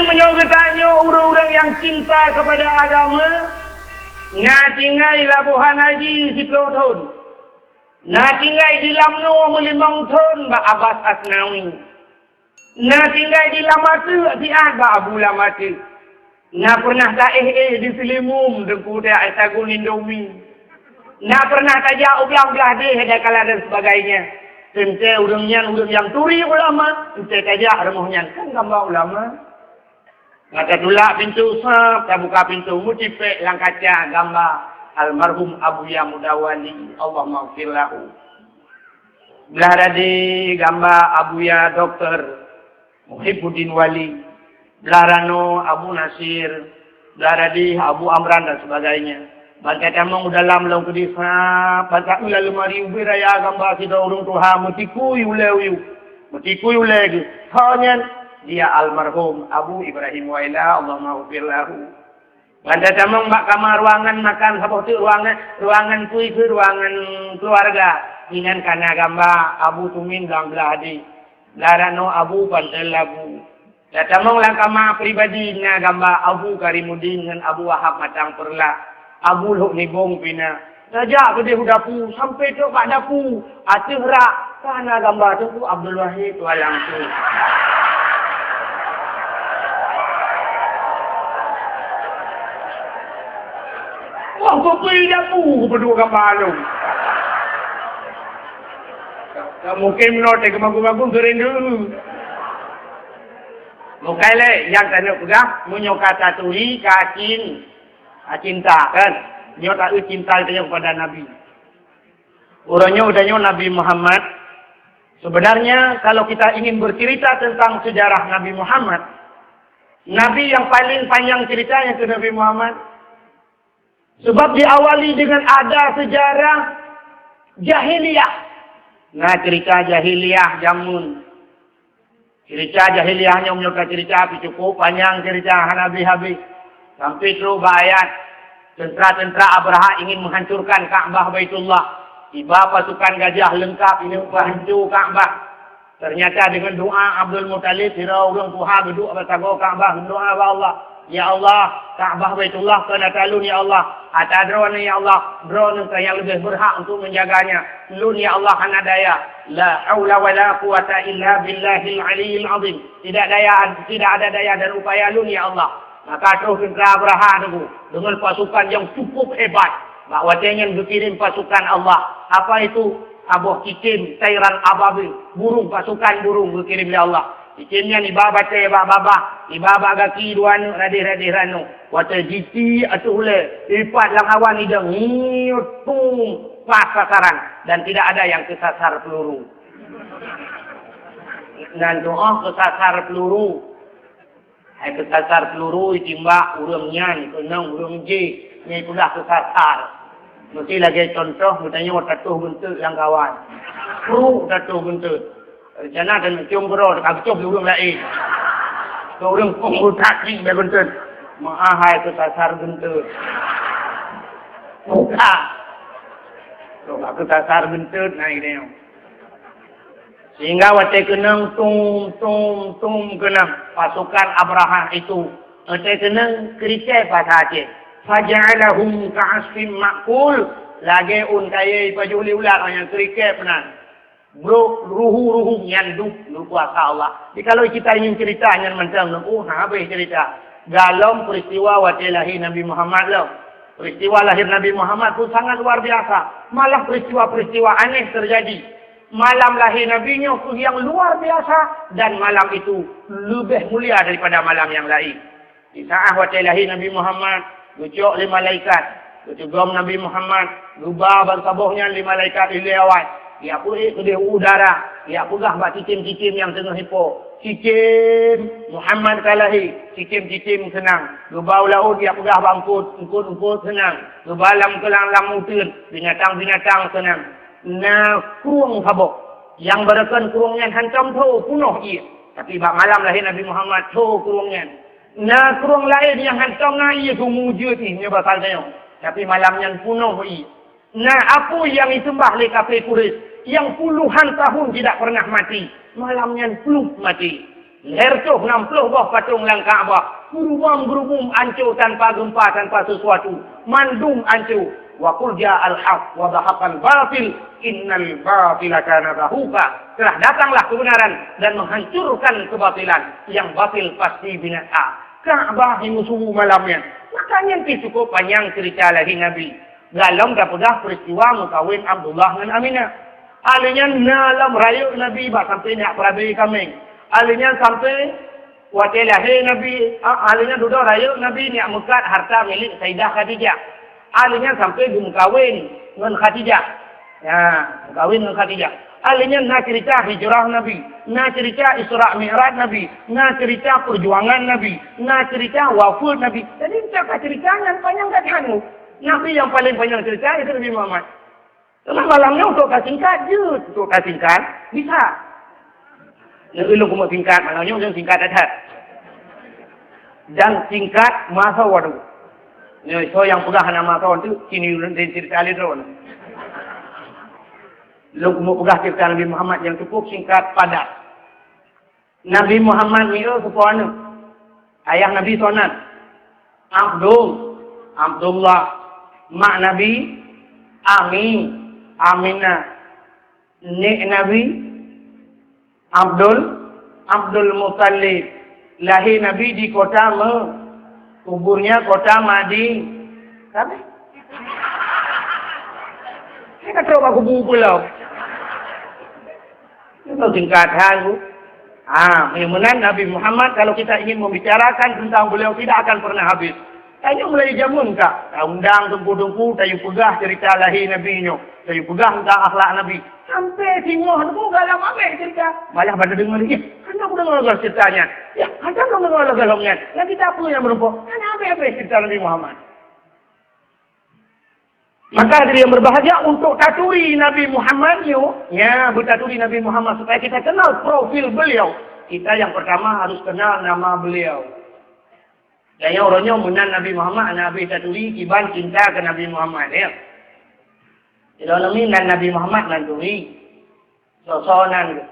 menyogotanya orang-orang yang cinta kepada agama. Ngatingai labuhan haji 10 tahun. Ngatingai di Lamno 5 tahun Mbak Abbas Asnawi. Ngatingai di Lamatu di Mbak Abu Lamatu. Nga pernah tak di Filimum dengku dia Asagun Indomie. Nga pernah tajak ubiang-ubiang deh kala dan sebagainya. Tente orang yang turi ulama, tente tajak remuhnya kan gambar ulama. Ngata tulak pintu sap, tak buka pintu mutipek lang kaca gambar almarhum Abuya Mudawali, Allah maghfir lahu. Belah radi gambar Abuya Dr. Muhibbuddin Wali, belah rano Abu Nasir, belah radi Abu Amran dan sebagainya. Bangkai tamang dalam long kedisa, bangkai ulah lemari ubi raya gambar kita orang Tuhan mutikui ulewiu, mutikui ulegi. Hanya dia almarhum Abu Ibrahim Waila, Allah maghfir lahu. Banda tamang mak kamar ruangan makan seperti ruangan kui ke ruangan keluarga. Dengan kana gambar Abu Tumin dan Beladi. Larano Abu Pantel Labu. Dan tamang lang kamar pribadi na gambar Abu Karimuddin dengan Abu Wahab Matang Perla. Abu Luk Nibong Pina. Sajak ke dia dapu sampai tu pak dapu. Aceh rak kana gambar tu Abdul Wahid walang tu. Wah, kau pergi dapur berdua gambar lu. Mungkin menolak kemagung-magung keren dulu. Mungkin yang tanya pegang, menyokat taturi, kacin, cinta kan. Menyokat cinta itu kepada Nabi. Orangnya udahnya Nabi Muhammad. Sebenarnya kalau kita ingin bercerita tentang sejarah Nabi Muhammad, Nabi yang paling panjang ceritanya ke Nabi Muhammad. Sebab diawali dengan ada sejarah jahiliyah. Nah cerita jahiliyah jamun. Cerita jahiliyahnya menyukai cerita cukup panjang cerita Nabi habis. Sampai terus ayat. Tentera-tentera Abraha ingin menghancurkan Ka'bah Baitullah. Tiba pasukan gajah lengkap ini menghancur Ka'bah. Ternyata dengan doa Abdul Muttalib, hirau orang Tuhan duduk bertago Ka'bah. Doa Allah. Ya Allah, Ka'bah Baitullah kena talun ya Allah. Ada drone ya Allah, drone yang lebih berhak untuk menjaganya. Lun ya Allah hana daya. La haula wala quwata illa billahil aliyil azim. Tidak ada daya dan upaya lun ya Allah. Maka terus tentera Abraha itu dengan pasukan yang cukup hebat. Bahawa dia ingin berkirim pasukan Allah. Apa itu? Abuh kikim, tairan ababil. Burung, pasukan burung berkirim oleh Allah. Cikimnya ni baba teh baba ibaba gaki duan radih ranu wata jiti atule lipat lang awan ni dang ngitung pas sasaran dan tidak ada yang kesasar peluru. Dan doa kesasar peluru. Hai kesasar peluru itimbak urang nyan kenang urang je ni sudah kesasar. Mesti lagi contoh mutanya watatuh bentuk lang kawan. Peluru tatuh bentuk. Rencana dan cium beror, kabcop urang lain. Kau urang pengutak ni bebentuk. Maahai tu sasar bentuk. Buka. So aku sasar bentuk naik dia. Sehingga waktu kenang tum kenang pasukan Abraha itu. Waktu kenang kerja pada Aceh. Faja'alahum ka'asfim ma'kul. Lagi kaya pajuli ular yang kerja penan. Bro, ruhu nyanduk lu kuasa Allah. Jadi kalau kita ingin cerita yang macam habis cerita. Dalam peristiwa waktu lahir Nabi Muhammad lah. Peristiwa lahir Nabi Muhammad pun sangat luar biasa. Malah peristiwa-peristiwa aneh terjadi. Malam lahir Nabi-Nya pun yang luar biasa. Dan malam itu lebih mulia daripada malam yang lain. Di saat waktu lahir Nabi Muhammad, gucuk 5 malaikat. Gucuk Nabi Muhammad, gubah bangkabohnya 5 malaikat ilawat. Ya pulih ke dia udara. Ya pugah bak cicim-cicim yang tengah hipo. Cicim Muhammad kalahi. Cicim-cicim senang. Gebau laut ya pugah bangkut. Engkut senang. Gebalam kelang-lang mutun. Binatang-binatang senang. Nah kurung habok. Yang berakan kurungnya hancam tu punuh ia. Tapi bak malam lahir Nabi Muhammad tu kurungnya. Nah kurung lain yang hancam na ia tu mujud ni. Ini bakal tengok. Tapi malamnya punuh ia. Nah apa yang disembah oleh kafir Quraisy yang puluhan tahun tidak pernah mati. Malamnya peluk mati. Hercuh 60 buah patung lang Kaabah. Gerubam-gerubum hancur tanpa gempa, tanpa sesuatu. Mandum hancur. Wa qul ja'al haq wa dhahaqal batil innal batila kana zahuqa. Telah datanglah kebenaran dan menghancurkan kebatilan. Yang batil pasti binasa. Kaabah yang musuh malamnya. Makanya itu cukup panjang cerita lagi Nabi. Dalam dapat peristiwa mengkawin Abdullah dengan Aminah. Alinya dalam raya Nabi sampai nak perabi kami. Alinya sampai wakil lahir Nabi. Alinya duduk raya Nabi nak mukat harta milik Sayyidah Khadijah. Alinya sampai mengkawin dengan Khadijah. Ya, mengkawin dengan Khadijah. Alinya nak cerita hijrah Nabi. Nak cerita Isra' Mi'raj Nabi. Nak cerita perjuangan Nabi. Nak cerita wafud Nabi. Jadi cerita yang panjang kat hanu. Nabi yang paling panjang cerita itu Nabi Muhammad. Cuma malamnya untuk singkat je. Untuk singkat, bisa. Yang ilmu kumuk singkat, malamnya untuk singkat ada. Dan singkat masa waduh. So yang pegang nama tahun itu, sini cerita alidron. Ilmu kumuk pegang cerita Nabi Muhammad yang cukup singkat padat. Nabi Muhammad ni sepuanu. Ayah Nabi Sonat. Abdullah. Mak Nabi Aminah. Nek Nabi Abdul Muttalib. Lahir Nabi di kota kuburnya kota Madinah. Kan? Saya kata orang kubur pulau. Itu singkatan bu. Memang Nabi Muhammad kalau kita ingin membicarakan tentang beliau tidak akan pernah habis. Tayo mulai jamun kak. Undang tungku-tungku, tayo pegah cerita lahir Nabi nyo. Tayo pegah tentang akhlak Nabi. Sampai singoh tu gak lama cerita. Malah pada dengar lagi. Kan aku dengar ceritanya. Ya, kan aku dengar galongnya. Yang kita perlu yang merumpuk. Kan apa cerita Nabi Muhammad. Maka dari yang berbahagia untuk taturi Nabi Muhammad nyo. Ya, bertaturi Nabi Muhammad supaya kita kenal profil beliau. Kita yang pertama harus kenal nama beliau. Dan yang orangnya menan Nabi Muhammad, Nabi taturi kiban cinta ke Nabi Muhammad ya. Dalam ini Nabi Muhammad nanturi sosonan.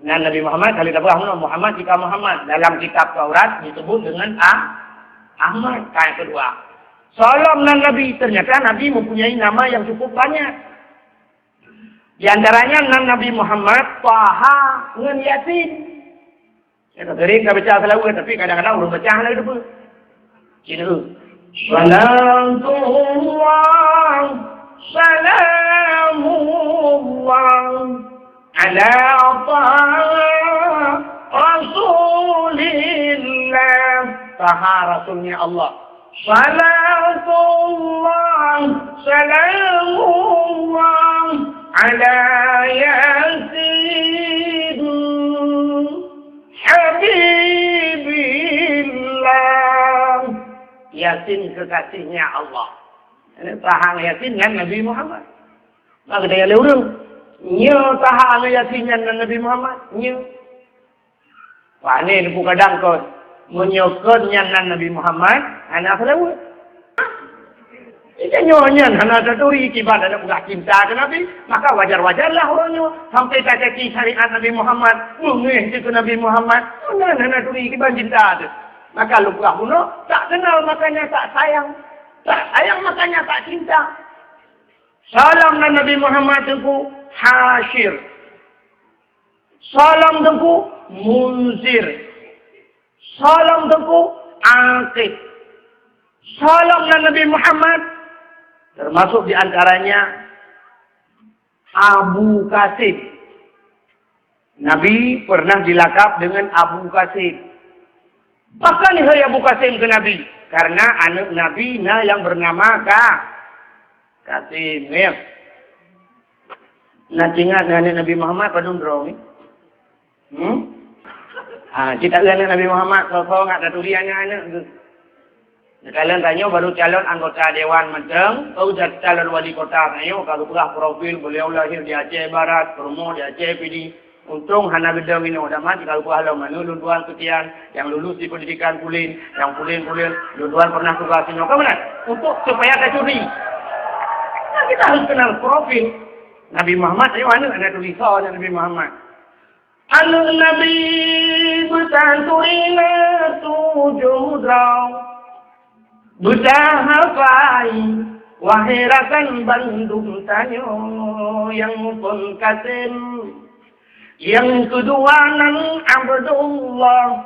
Nabi Muhammad kali tabah Muhammad jika Muhammad dalam kitab Taurat disebut dengan Ahmad kayak kedua. Salam Nabi ternyata Nabi mempunyai nama yang cukup banyak. Di antaranya Nabi Muhammad, Taha, dengan Yasin. Saya sering tak baca selalu tapi kadang-kadang belum baca lagi tu. Cina. Salamullah ala Rasulillah. Taha Rasulnya Allah. Salamullah ala Yasin. Habibillah. Yasin kekasihnya Allah. Ini tahang Yasin dengan Nabi Muhammad. Maka dia lewurung. Nya tahang Yasin dengan Nabi Muhammad. Nya. Wah ini kadang kau menyokong dengan Nabi Muhammad. Anak lewur. Itu nyonya anak taturi kibat ada buka cinta ke Nabi. Maka wajar-wajarlah orangnya. Sampai tak caki syariat Nabi Muhammad. Mengikuti ke Nabi Muhammad. Mana anak taturi kibat cinta ada. Maka lupa kuno. Tak kenal makanya tak sayang. Tak sayang makanya tak cinta. Salam Nabi Muhammad tengku Hashir. Salam tengku Munzir. Salam tengku Aqib. Salam Nabi Muhammad termasuk di antaranya Abu Qasim. Nabi pernah dilakap dengan Abu Qasim. Bahkan hari Abu Qasim ke Nabi karena anak Nabi yang bernama Qasim. Ya. Nak ingat anak Nabi Muhammad pada umrah ni? Kita anak Nabi Muhammad kalau enggak ada tulisannya anak tu. Kalian tanya baru calon anggota Dewan Menteng, atau calon wali kota tanya kalau pernah profil beliau lahir di Aceh Barat, promo di Aceh PD. Untung hana gedang ini udah mati kalau kalau mana lunduan ketian yang lulus di pendidikan kulin, yang kulin lunduan pernah tugas ini mana? Untuk supaya tak curi. Nah, kita harus kenal profil Nabi Muhammad. Ayo anak tulisan Nabi Muhammad. Anu Nabi bersanturina tujuh draw Bercahafai wahirakan Bandung tanyo yang pun kasim. Yang kedua nan Abdullah,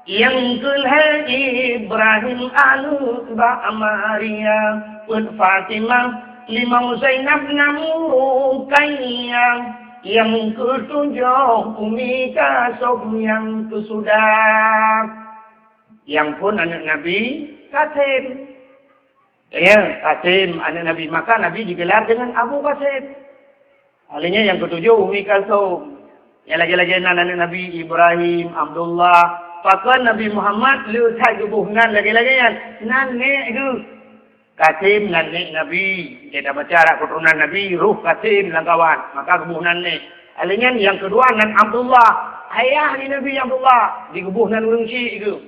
yang kelima Ibrahim anu ba Maria, pun Fatimah, lima Zainab namu Ruqayyah, yang ketujuh Umi Kalsum yang kesudah, yang pun anak Nabi Qasim. Ya, Qasim anak Nabi, maka Nabi digelar dengan Abu Qasim. Alinya yang ketujuh Umi Kalsum. Yang lagi-lagi anak Nabi Ibrahim, Abdullah. Pakan Nabi Muhammad lu tak gebuhnan lagi-lagi yang nenek itu. Qasim nenek Nabi. Kita baca arah keturunan Nabi, ruh Qasim langkawan. Maka gebuhnan ni. Alinya yang kedua nan Abdullah. Ayah ni Nabi Abdullah. Di gebuhnan urang si itu.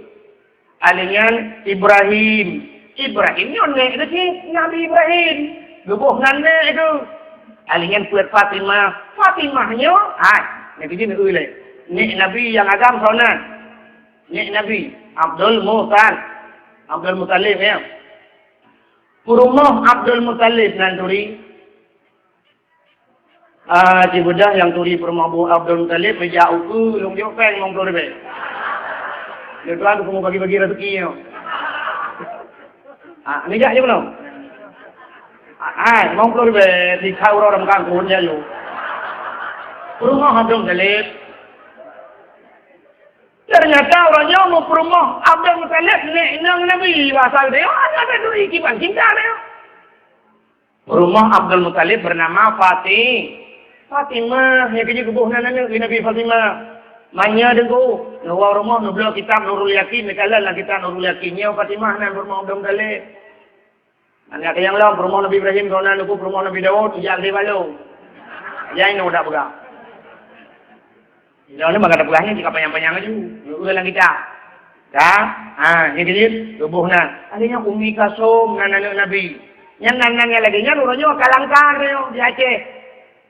Alinya Ibrahim. Ibrahim ni nenek itu si Nabi Ibrahim. Gebuhnan ni itu. Alinya puat Fatimah. Fatimahnya, Nabi ni nak ulai. Nek Nabi yang agam sonan. Nek Nabi Abdul Muttalib ya. Rumah Abdul Muttalib nan turi. Di budak yang turi rumah Abdul Muttalib meja uku long dia peng mong turi be. Dia tuan tu mau bagi-bagi rezeki yo. Meja je belum? Mong turi be di kau orang kan punya yo. Rumah Abdul Muttalib. Ternyata orangnya mau rumah Abdul Muttalib nek nang Nabi asal dia ada tu ikipan cinta dia. Rumah Abdul Muttalib bernama Fatimah. Yang kerja kebuhnan Nabi Fatimah. Manya dengku. Nuwa rumah nublo kitab Nurul Yakin. Nekala lah kita Nurul Yakinnya Fatimah nan rumah Abdul Muttalib. Anak yang lain rumah Nabi Ibrahim kau nan nuku rumah Nabi Daud ijal di balu. Yang ini udah pegang. Dia ni bagada pulangnya jika panjang-panjang aja. Ulang kita. Dah? Ini dia tubuhna. Adanya Umi Kalsum nan anak Nabi. Yang nan-nannya lagi nya urangnya kalangkar di Aceh.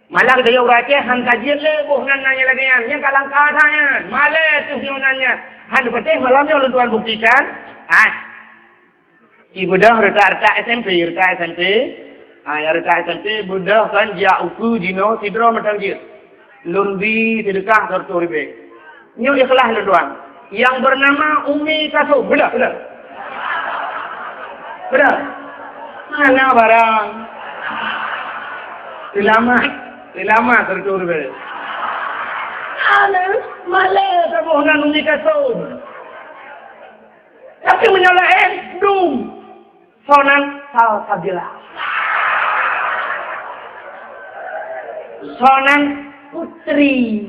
Malang dia urang Aceh han kajian le buhnan nanya lagi yang kalangkar hanya. Male tu nanya. Han patih malamnya lu tuan buktikan. Ibu dah reta SMP. Ya reta SMP budak kan dia uku dino sidro matangir. Lumbi sedekah terturibe. Ini ikhlas tuan. Yang bernama Umi Kalsum. Benar. Mana barang? Selama terturibe. Malah terbohongan Umi Kalsum. Tapi menyalahin dum. Sonan Salsabila. Sonan putri.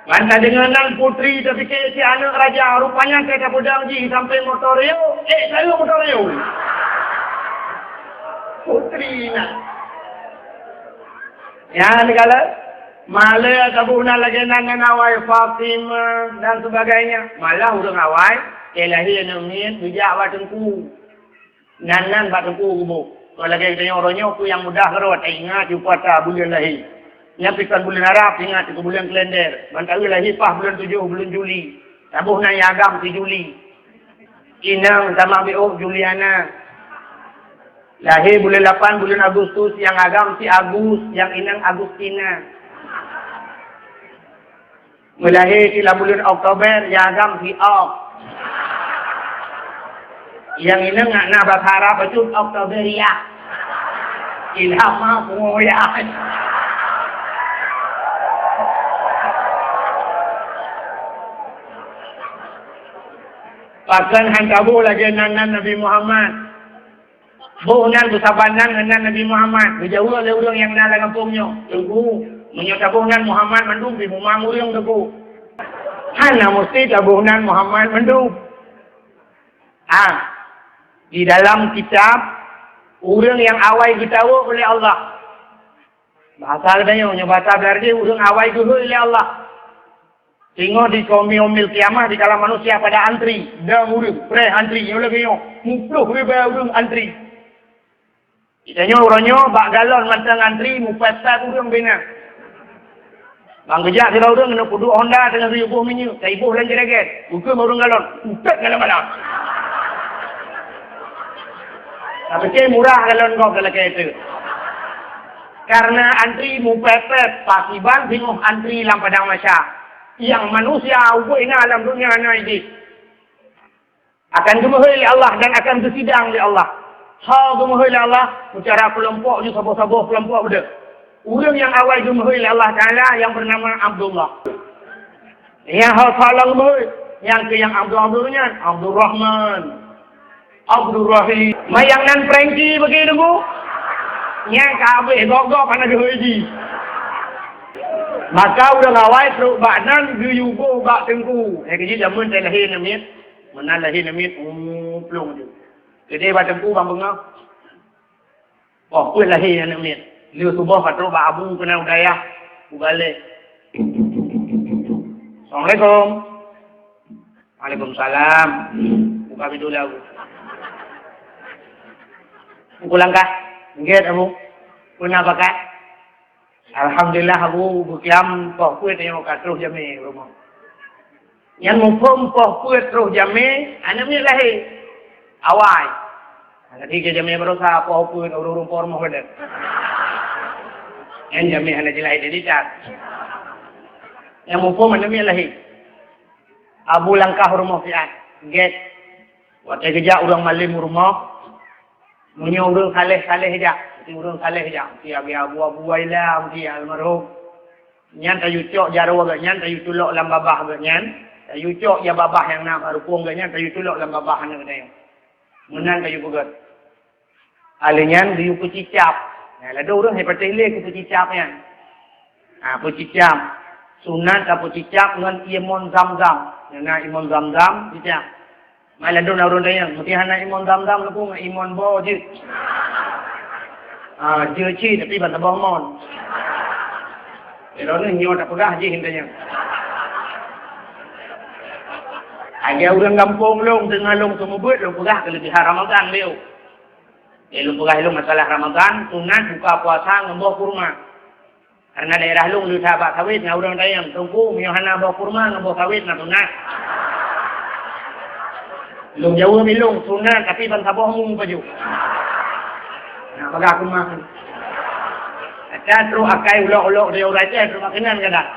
Manta denganan putri tapi si anak raja rupanya kata budang ji sampai motoreo. Saya motoreo. Putri nak. Ya negala malah tabuna lagi nan awai Fatimah dan sebagainya. Malah urang awai kelahi nemin bijak batengku. Nan batengku gubuk. Kalau lagi tanya orangnya tu yang mudah kerot ingat jumpa tak bulan lahir. Nyapikan bulan Arab ingat itu bulan kalender. Mantawi lahir pah bulan 7 bulan Juli. Tabuh na yagam si Juli. Inang sama BO Juliana. Lahir bulan 8 bulan Agustus yang agam si Agus, yang inang Agustina. Melahir sila bulan Oktober yang agam si Ok. Yang inang nak berharap betul Oktoberia. Ilham pengoyak. Pakan hantabu lagi nanan Nabi Muhammad. Buhnan bersabanan nanan Nabi Muhammad. Berjauh oleh orang yang nak kampungnya. Tunggu. Menyatabuhnan Muhammad mandum di rumah orang tunggu. Hana mesti tabuhnan Muhammad mandum. Di dalam kitab orang yang awai ditahu oleh Allah. Bahasa katanya bahasa berarti orang awai dulu oleh Allah. Tengok di kaum yaumil kiamah di kalangan manusia pada antri. Dah urang, antri. Yang lagi yang mupluh urang antri. Kitanya orangnya bak galon mantang antri, mupasat urang bina. Bang kejak si orang kena kudu Honda dengan ribuh minyak. Saya ibuh lan jereget. Bukan orang galon. Utek galon-galon. Tapi kaya murah galon kau kalau kaya itu. Karena antri mu pepet, pasiban bingung antri dalam padang masya. Yang manusia ubah ini alam dunia ini. Akan gemuhai Allah dan akan bersidang di Allah. Ha gemuhai Allah, bicara kelompok ni sabar-sabar kelompok benda. Orang yang awal gemuhai Allah Ta'ala yang bernama Abdullah. Yang hal salah gemuhai. Yang Abdullah Abdul Rahman. Abdul Rahim. Mayang nan Frankie bagi tunggu. Yang kabeh gogok anak gehaji. Maka udah ngawai teruk bak nan guyubo bak tengku. Kerja zaman saya lahir namit. Mana lahir namit plong je. Jadi bak tengku bang bengau. Oh, kuih lahir namit. Liu subuh patro bak abu kena udaya. Balik. Assalamualaikum. Waalaikumsalam. Buka video lagu. Pulang kah? Nggak kamu? Punya apa kah? Alhamdulillah aku bukiam poh kuih tengok kat terus jami rumah. Yang mumpung poh kuih terus jami, anak ni lahir awal. Anak tiga jami berusaha poh kuih urung poh rumah benda. Yang jami anak jelai jadi cat. Yang mumpung anak ni lahir. Abu langkah rumah fiat. Get. Waktu kerja orang malim rumah. Punya orang saleh-saleh je. Orang saleh je. Dia abu-abu wailah, dia almarhum. Nyan tayu cok jaro agak nyan, tayu tulok dalam babah agak nyan. Tayu cok ya babah yang nak rupung agak nyan, tayu tulok dalam babah anak dia. Menan tayu pegat. Alinyan diu pecicap. Ada orang hebat tele ke pecicap yan. Pecicap. Sunat ke pecicap dengan imon zam-zam. Yang imon zam-zam, pecicap. Malah dona orang dia, mesti anak imon zam-zam lepu dengan imon bo je. Je ci tapi bantah bohmon. Orang ni nyo tak pegah je hintanya. Ada orang kampung long tengah long semua buat long pegah kelebihan Ramadan leu. Long pegah long masalah Ramadan, sunat buka puasa ngemboh kurma. Karena daerah long lu sahabat sawit dengan orang dia, tunggu miohana bawa kurma ngemboh sawit na sunat. Long jauh milung sunat tapi bantah bohong baju. Nah, bagi aku makan. Ada terus akai ulok-ulok dia orang cek terus makanan kadang.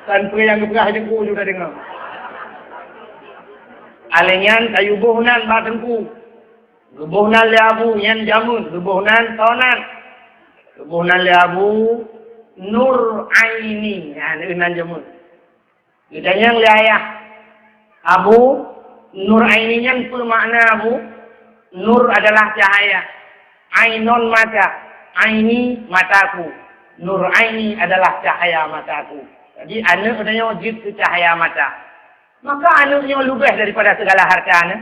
Kan pergi yang berah jengku juga dengar. Alenyan kayu bohnan batengku. Gebohnan leabu nyan jamun, gebohnan tonan. Gebohnan leabu nur aini, nan jamun. Ditanya leayah. Abu nur aini yang bermakna abu. Nur adalah cahaya. Ainon mata. Aini mataku. Nur aini adalah cahaya mataku. Jadi anak adanya wajib ke cahaya mata. Maka anaknya lebih daripada segala harta anak.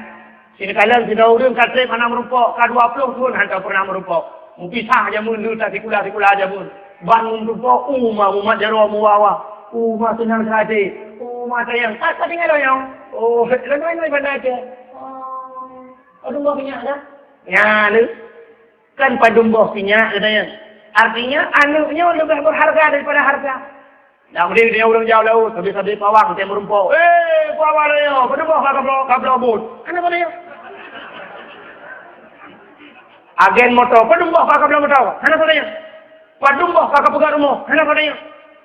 Sini kalian tidak urung kata mana merupok. K20 pun hantar pernah merupok. Mupisah aja mundur tak tikula-tikula aja pun. Bangun merupok. Umat jarwa muwawa. Umat senang sehati. Umat sayang. Tak tinggal doyong. Oh, lain-lain pada aja. Padumboh pinyak dah. Ya, lu. Kan padumboh pinyak katanya. Artinya anaknya lebih berharga daripada harga. Dah kemudian dia orang jauh laut, habis-habis pawang dia merumpok. Pawang dia, padumboh kabel bot. Kenapa dia? Agen motor, padumboh kabel motor. Kenapa dia? Padumboh kakak pegang rumah. Kenapa dia?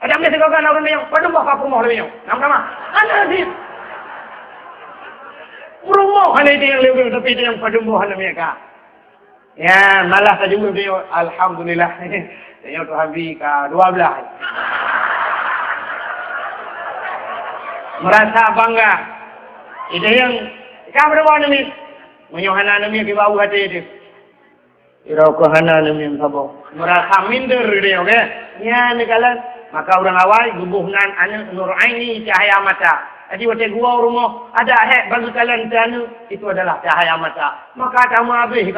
Ada ambil segagan orang dia, padumboh kakak rumah dia. Nama-nama. Anak dia. Rumah hanya itu yang lebih tapi itu yang padumbuhan mereka. Ya, malah saja dia alhamdulillah. Saya tu habis ke 12. Merasa bangga. Itu yang kau berbuat ni. Menyohana nami ke bawah hati itu. Irau kohana nami sabo. Merasa minder dia, okey? Ya, ni kalian. Maka orang awal gubuhnan anak nur aini cahaya mata. Jadi waktu gua rumah ada bagi kalian dana itu adalah cahaya mata. Maka kamu habis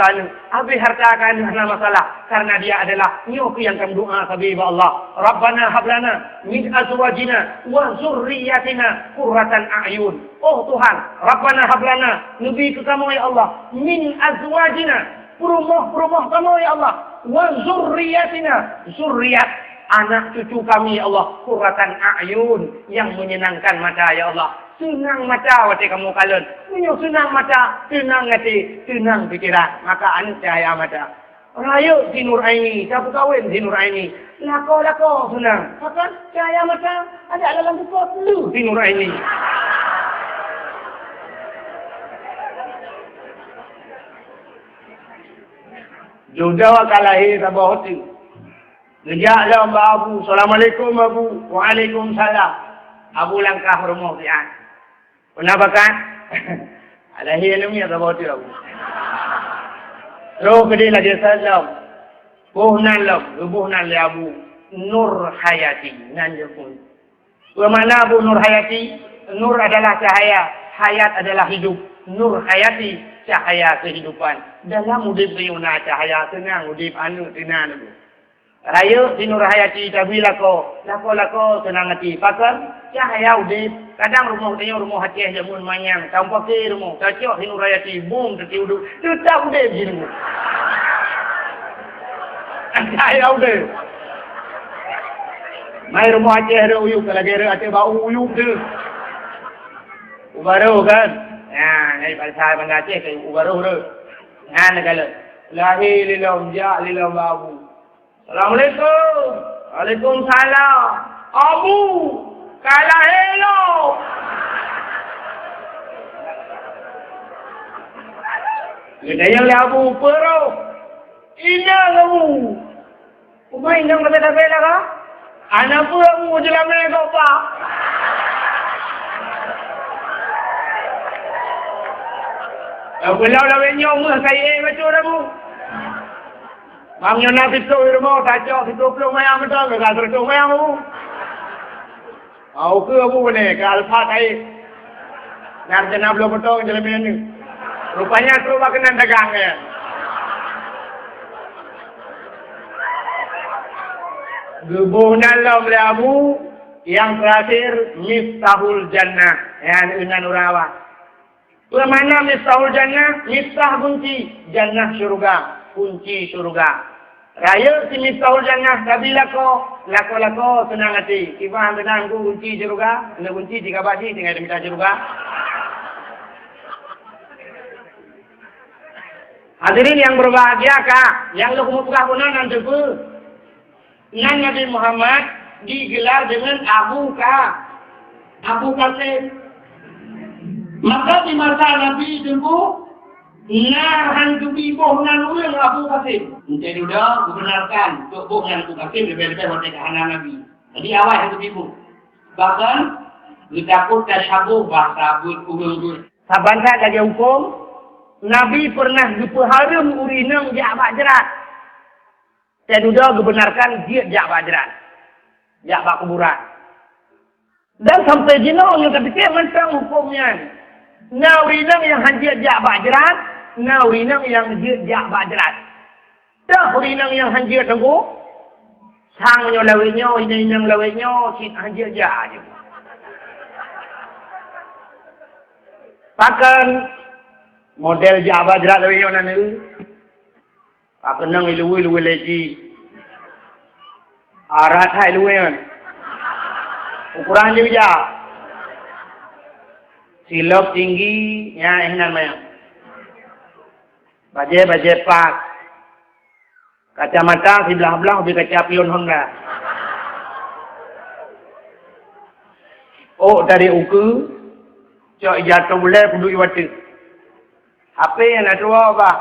harta kan karena masalah karena dia adalah nyok yang kamu doa kepada Allah. Rabbana hablana min azwajina wa zurriyyatina qurratan a'yun. Oh Tuhan, Rabbana hablana nabi kamu ya Allah min azwajina rumah kamu ya Allah wa zurriyyatina zurriyat anak cucu kami, ya Allah, qurratan a'yun, yang menyenangkan mata, ya Allah. Senang mata wati kamu kalian. Punya senang mata, tenang hati, tenang pikiran. Maka anu cahaya mata. Raya di Nur Aini, siapa kawin di Nur Aini. Lako senang. Maka cahaya mata ada dalam buku lu di Nur Aini. Jodoh kalahi tabah hati. Lejaklah Mbak Abu. Assalamualaikum Abu. Waalaikumsalam. Abu langkah rumah dia. Kenapa kan? Alahi ilmiah tabah hati Abu. Terus kedai lagi salam. Buhnan le Abu Nur Hayati. Nan je pun. Bermakna Abu Nur Hayati. Nur adalah cahaya. Hayat adalah hidup. Nur Hayati. Cahaya kehidupan. Dalam udip riuna cahaya tenang. Udip anu tenang. Raya di Nur Hayati. Tapi lako tenang hati. Pakan cahaya udip. Kadang rumah tanya rumah hati jamun manyang. Kamu pakai rumah. Cacok di Nur Hayati. Boom terti udip. Tetap udip je rumah. Cahaya udip. Mai rumah hati ada uyuk. Kalau kira hati bau uyuk tu. Ubaru kan. Ini pasal mengaceh ke ubaruh tu. Kalau lahi lilam ja lilam Abu. Assalamualaikum. Waalaikumsalam. Abu. Kalah hello. Kita yang Abu Pero. Ina kamu. Umay nang kata-kata ka? Anak pun Abu jelam kau pa. Belau dah wenyong mah saya macam dah bu. Bang yo nak itu rumah kacau itu pelong mayam betul ke kalau itu mayam bu. Aku bu ni ke alfa kai. Narjana belum betul jalan ni. Rupanya tu kena dagang ya. Gebunan lah Abu yang terakhir Miftahul Jannah yang dengan urawa. Bermana Miftahul Jannah? Miftah kunci Jannah syurga, kunci syurga. Raya si Miftahul Jannah, kabila lako senang hati. Kibah benang ku kunci syurga, kena kunci 3 bagi tinggal dia minta syurga. Hadirin yang berbahagia kak, yang lu kumupukah punan nanti pun. Nan Nabi Muhammad digelar dengan Abu Qasim. Maka di masa Nabi jemput, nahan kebiboh nan ulang Abu Qasim. Jadi udah dibenarkan untuk bukan Abu Qasim lebih-lebih waktu kehanan Nabi. Jadi awal yang kebiboh. Bahkan ditakut tasyabuh bahasa abud. Saban saya jaga hukum, Nabi pernah diperharum urinang jak jerat. Saya sudah dibenarkan dia jak jerat. Jak kuburan. Dan sampai jenau yang ketika mentang hukumnya. Urinang yang hanjir jak jerat. Urinang yang hanjir jak jerat. Dah urinang yang hanjir tengku. Sangnya lawetnya, inang lawetnya, sit hanjir jak je. Pakan model jak jerat lawetnya nanti. Pakan nang ilu lagi. Arat hai luwe kan. Ukuran dia bijak. Silap tinggi, ya enak maya. Baje pak. Kacamata sebelah-belah lebih kaca pion Honda. Oh dari uku, cok jatuh boleh punduk iwati. Apa yang nak tua apa?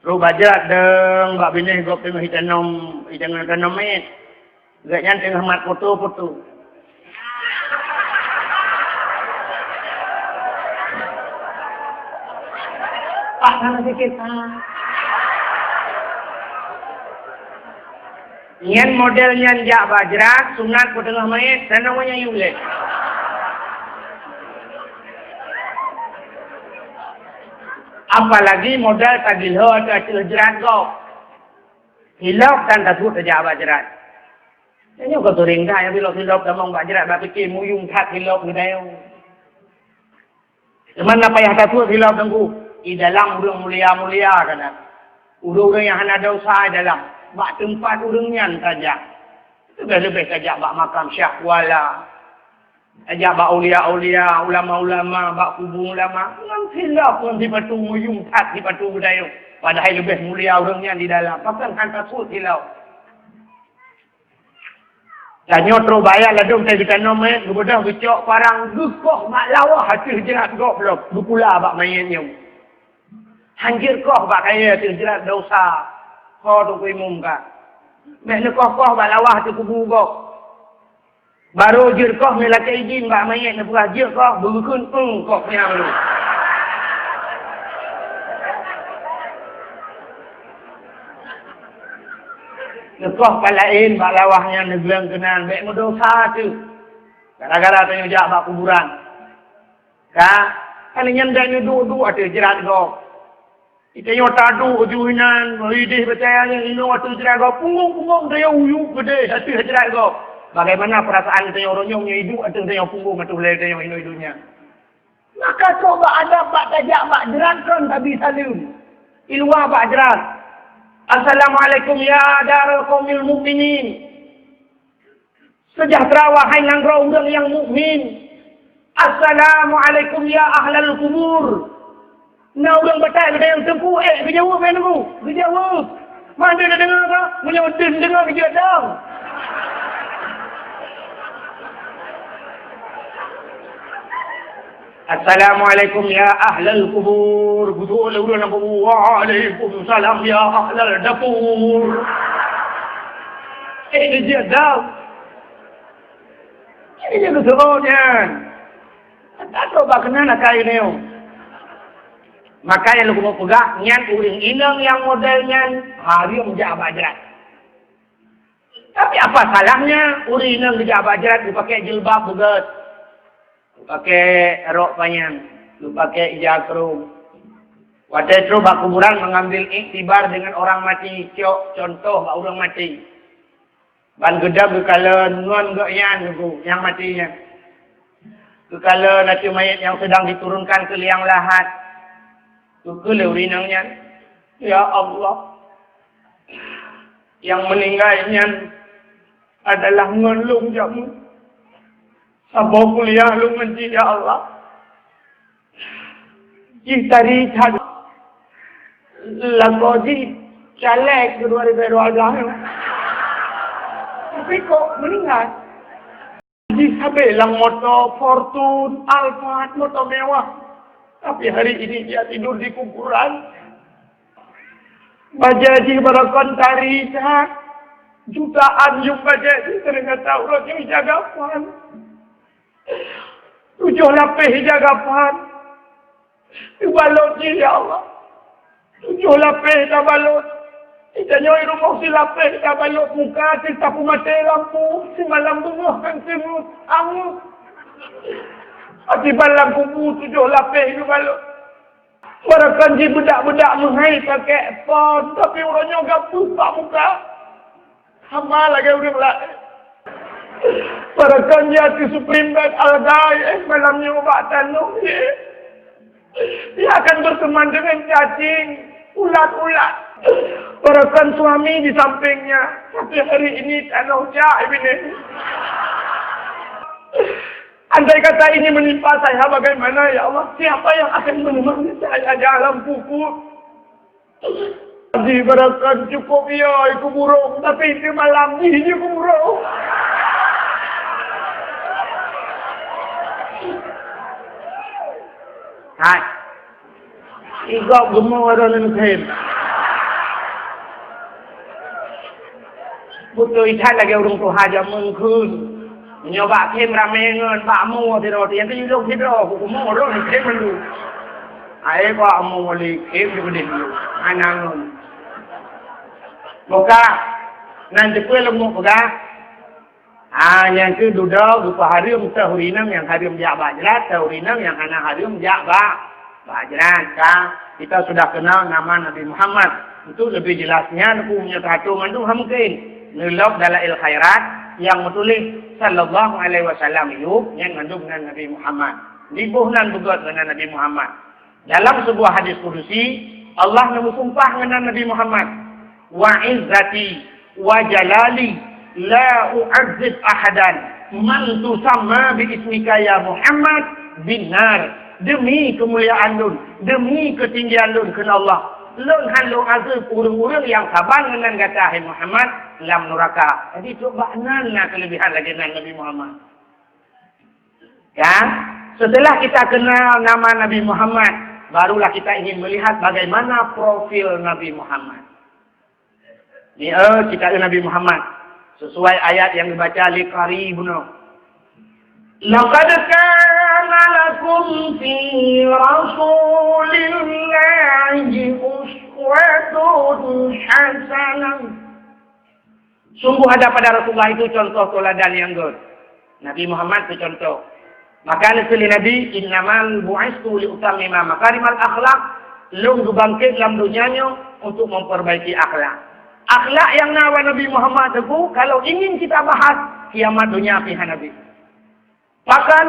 Ru bajak deng bak bini gop tengah hitanam met. Gaknya tengah mat foto. Pak sana sikit. Nyan modelnya jak bajrak, sunat ko tengah met, dan namanya yule. Apalagi modal tagilho atau acil jerat kau. Hilap dan tasut saja jerat. Ini kau turing dah yang hilap damang jerat bagi ke muyung kat hilap gudayong. Cuman apa yang tasut hilap tengku? Di dalam urang mulia-mulia kana. Urang yang hana dosa dalam. Bak tempat urangnya saja. Lebih-lebih ajak bak makam syahwala. Ajak bak ulia-ulia, ulama-ulama, bak kubur ulama. Nantilah pun di batu muyung tat, di batu budaya. Padahal lebih mulia orangnya di dalam. Pasal kan takut hilau. Dan nyotro bayar ladung saya kita nama kemudian kecok parang gekoh mak lawah hati jerat goblok berpula bak mainnya hanjir koh bak kaya hati jerat dosa kau tu kuimumkan mek nekoh bak lawah hati kubugok baru jir koh melaka izin bak main nak pula jir koh berkun koh punya lu nekoh palain bak lawahnya neglang kenan mek dosa tu gara-gara tanya jak bak kuburan kan nyandai nudu ada jerat go kita yo tadu ujuhinan idih percayanya ino atu jerat go punggung dia uyu gede hati jerat go bagaimana perasaan kita orang nyongnya hidup atau dia punggung atau lele dia ino hidupnya maka coba ada bak tajak bak jerat kan tak bisa salim ilwa bak jerat Assalamualaikum ya darul qaumil mukminin. Sejahtera wahai langkah orang yang mukmin. Assalamualaikum ya ahlal kubur. Nah orang batal ada yang tempuh berjawab kan aku? Berjawab. Mana dah dengar tak? Menjawab dengar kerja dah. Assalamualaikum ya ahlal kubur. Betul udah nak waalaikumsalam ya ahlal dapur. Dia dah. Ini dia keseruannya. Tak tahu bagaimana kain ni. Maka yang lu mau pegang nyan uring inang yang modelnya hari menjak bajrat. Tapi apa salahnya uring inang menjak bajrat dipakai jilbab begat. Pakai rok panjang, lu pakai ijakrum. Waktu itu bak kuburan mengambil iktibar dengan orang mati. Contoh bak orang mati. Ban gedab kekala nuan gakyan yang matinya. Kekala nanti mayat yang sedang diturunkan ke liang lahat. Kekala urinangnya. Ya Allah. Yang meninggalnya adalah ngelung jamu. Sabah kuliah lu menji ya Allah. Cari cari. Lagoji caleg kedua ribu agama. Tapi kok meninggal? Di sabelang motor Fortune, Alphard, motor mewah. Tapi hari ini dia tidur di kuburan. Bajaji barakon tarisa. Jutaan yung bajaji ternyata orang yang jagapan. 7 lapis jagapan. Dibalot ni ya Allah. 7 lapis dah balot. Kita nyoi rumah si lapis dah balot muka. Kita pun mati lampu. Si malam bunga kan semut. Angut. Akibat lampu 7 lapis itu balot. Barakan si budak-budak menghai pakai phone. Tapi orangnya gapus pak muka. Sama lagi orang lain. Para kanjati Supreme Bed Al-Gai malamnya ubatan dia akan berteman dengan cacing ulat-ulat para kan suami di sampingnya tapi hari ini tanah jaib ini andai kata ini menimpa saya bagaimana ya Allah siapa yang akan menemani saya dalam pupuk diberikan cukup ya iku burung tapi itu malam ini iku burung hai igok gemuk orang lain butuh ikat lagi orang tua aja mengkun nyoba kem ramengan bakmu di roti yang tu hidup hidup aku mau orang kem dulu ayah kau mau beli kem di dulu anangun muka nanti kue lemu pegang yang ke duduk rupa harium tahurinam yang harium jak bajrat tahurinam yang anak harium jak bajrat kan kita sudah kenal nama Nabi Muhammad itu lebih jelasnya aku punya satu mandu mungkin nilab dalail khairat yang menulis sallallahu alaihi wasallam itu yang mandu dengan Nabi Muhammad dibuhnan buat dengan Nabi Muhammad dalam sebuah hadis kudusi Allah bersumpah dengan Nabi Muhammad wa izzati wa jalali la u'azzib ahadan man tusamma bi ismika ya Muhammad binar. Demi kemuliaan lun, demi ketinggian lun kena Allah, lun hanlu azab urang-urang yang sabar dengan kata hai Muhammad dalam neraka. Jadi coba nana kelebihan lagi dengan Nabi Muhammad. Ya, setelah kita kenal nama Nabi Muhammad, barulah kita ingin melihat bagaimana profil Nabi Muhammad. Ni kita Nabi Muhammad sesuai ayat yang dibaca liqaribuna. Laqad kana lakum fi rasulillahi uswatun hasanah. Sungguh ada pada Rasulullah itu contoh teladan yang good. Nabi Muhammad itu contoh. Maka nasihat Nabi, innamal bu'istu liutammima makarimal akhlak. Lung dibangkit dalam dunianya untuk memperbaiki akhlak. Akhlak yang nawa Nabi Muhammad itu, kalau ingin kita bahas, kiamat dunia pihak Nabi. Bahkan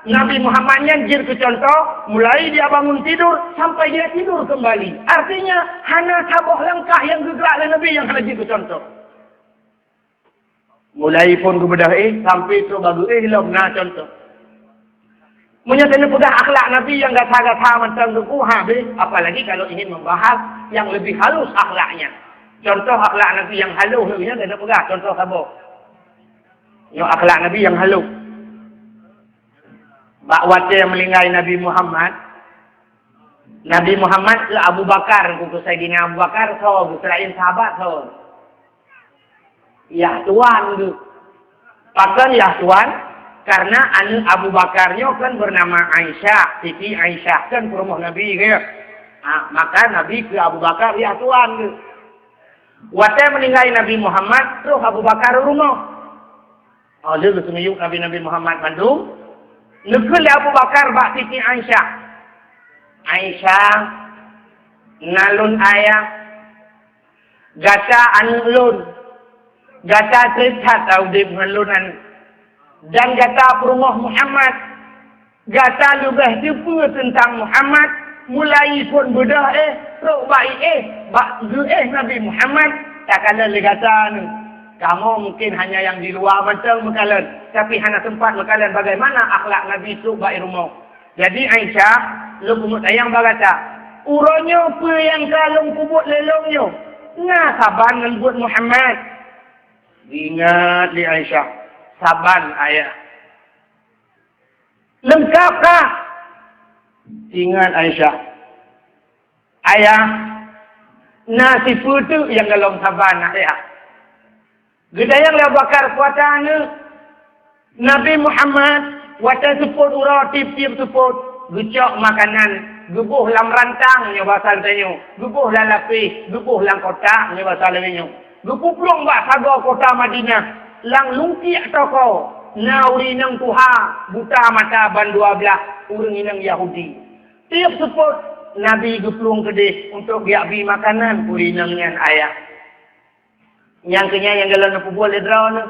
Nabi Muhammad nyanjir ke contoh, mulai dia bangun tidur sampai dia tidur kembali. Artinya, hana sabuh langkah yang gerak oleh Nabi yang nyanjir ke contoh. Mulai pun kebedah sampai tu baru hilang na contoh. Menyatakan pedah akhlak Nabi yang gata-gata macam tu habis. Apalagi kalau ingin membahas yang lebih halus akhlaknya. Contoh akhlak Nabi yang halus ni kena pedah. Contoh apa? Yang akhlak Nabi yang halus. Bakwat yang melinggai Nabi Muhammad. Nabi Muhammad lah Abu Bakar. Kuku Sayyidina Abu Bakar. So, selain sahabat so. Ya Tuhan tu. Pakan ya Tuhan. Karena anak Abu Bakarnya kan bernama Aisyah. Siti Aisyah kan rumah Nabi ke. Maka Nabi ke Abu Bakar ya Tuhan tu. Waktu meninggal Nabi Muhammad. Terus Abu Bakar rumah. Dia bersemayuk Nabi Muhammad Bandung. Nekul Abu Bakar bak Siti Aisyah. Aisyah. Nalun ayah. Gata anu lun. Gata cerita tahu di pengelunan. Dan kata rumah Muhammad. Kata lebih tipu tentang Muhammad. Mulai pun bedah rok baik bak Nabi Muhammad. Tak kala le kata ni. Kamu mungkin hanya yang di luar macam makalan. Tapi hanya tempat makalan bagaimana akhlak Nabi tu baik rumah. Jadi Aisyah. Lu kumut ayang berkata. Uranya apa yang kalung kubut lelongnya. Nah saban ngelbut Muhammad. Ingat li Aisyah. Saban ayah. Lengkapkah? Ingat Aisyah. Ayah. Nasi putu yang dalam saban ayah. Gedayang lah bakar kuatanya. Nabi Muhammad. Wata support urau tip-tip support. Gecok makanan. Gebuh lam rantang. Nya basal tanya. Gebuh lam lapis. Gebuh lam kotak. Nya basal tanya. Gebuh pelong bak saga kota Madinah. Lang lungkiak toko. Nauri nang tuha. Buta mata ban 12. Urang inang Yahudi. Tiap support. Nabi geplung kedih. Untuk biak-bi makanan. Puri nang nyan ayah. Yang kenya yang galang apa buat ledraw na.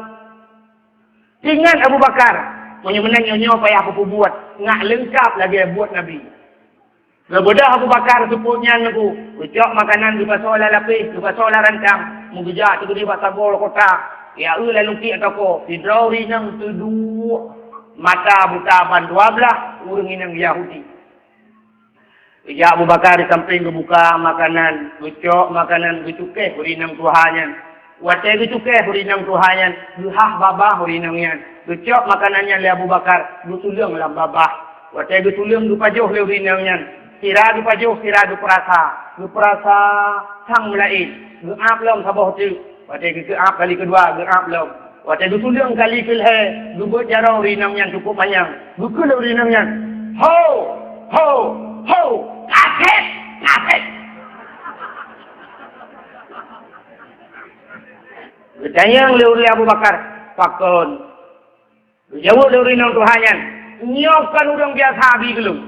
Ingat Abu Bakar. Menang nyonya payah apa buat. Ngak lengkap lagi buat Nabi. Lebedah Abu Bakar supportnya aku. Ucap makanan di pasal lapis. Di pasal rantang. Mengejak tu di pasal bol kota. Ya lalu lukik toko. Hidrauri nang tuduh. Mata buta ban 12. Urang inang Yahudi. Ya Abu Bakar di samping kebuka makanan. Ucap makanan betukeh. Hurinang Tuhannya. Watai betukeh hurinang Tuhannya. Duhah babah hurinangnya. Ucap makanannya li Abu Bakar. Dutulung lah babah. Watai dutulung dupajuh li hurinangnya. Sira dupajuh, sira duperasa. Duperasa sang melain. Duap long sabah tu. Waktu geap kali kedua, geap belum. Waktu dutulung kali kelhe, dubut jarau rinam yang cukup panjang. Bukul rinam yang. Ho! Ho! Ho! Kaset! Kaset! Bertanya oleh Abu Bakar. Pakon. Jawab oleh rinam Tuhannya. Nyokan orang biasa habis kelung.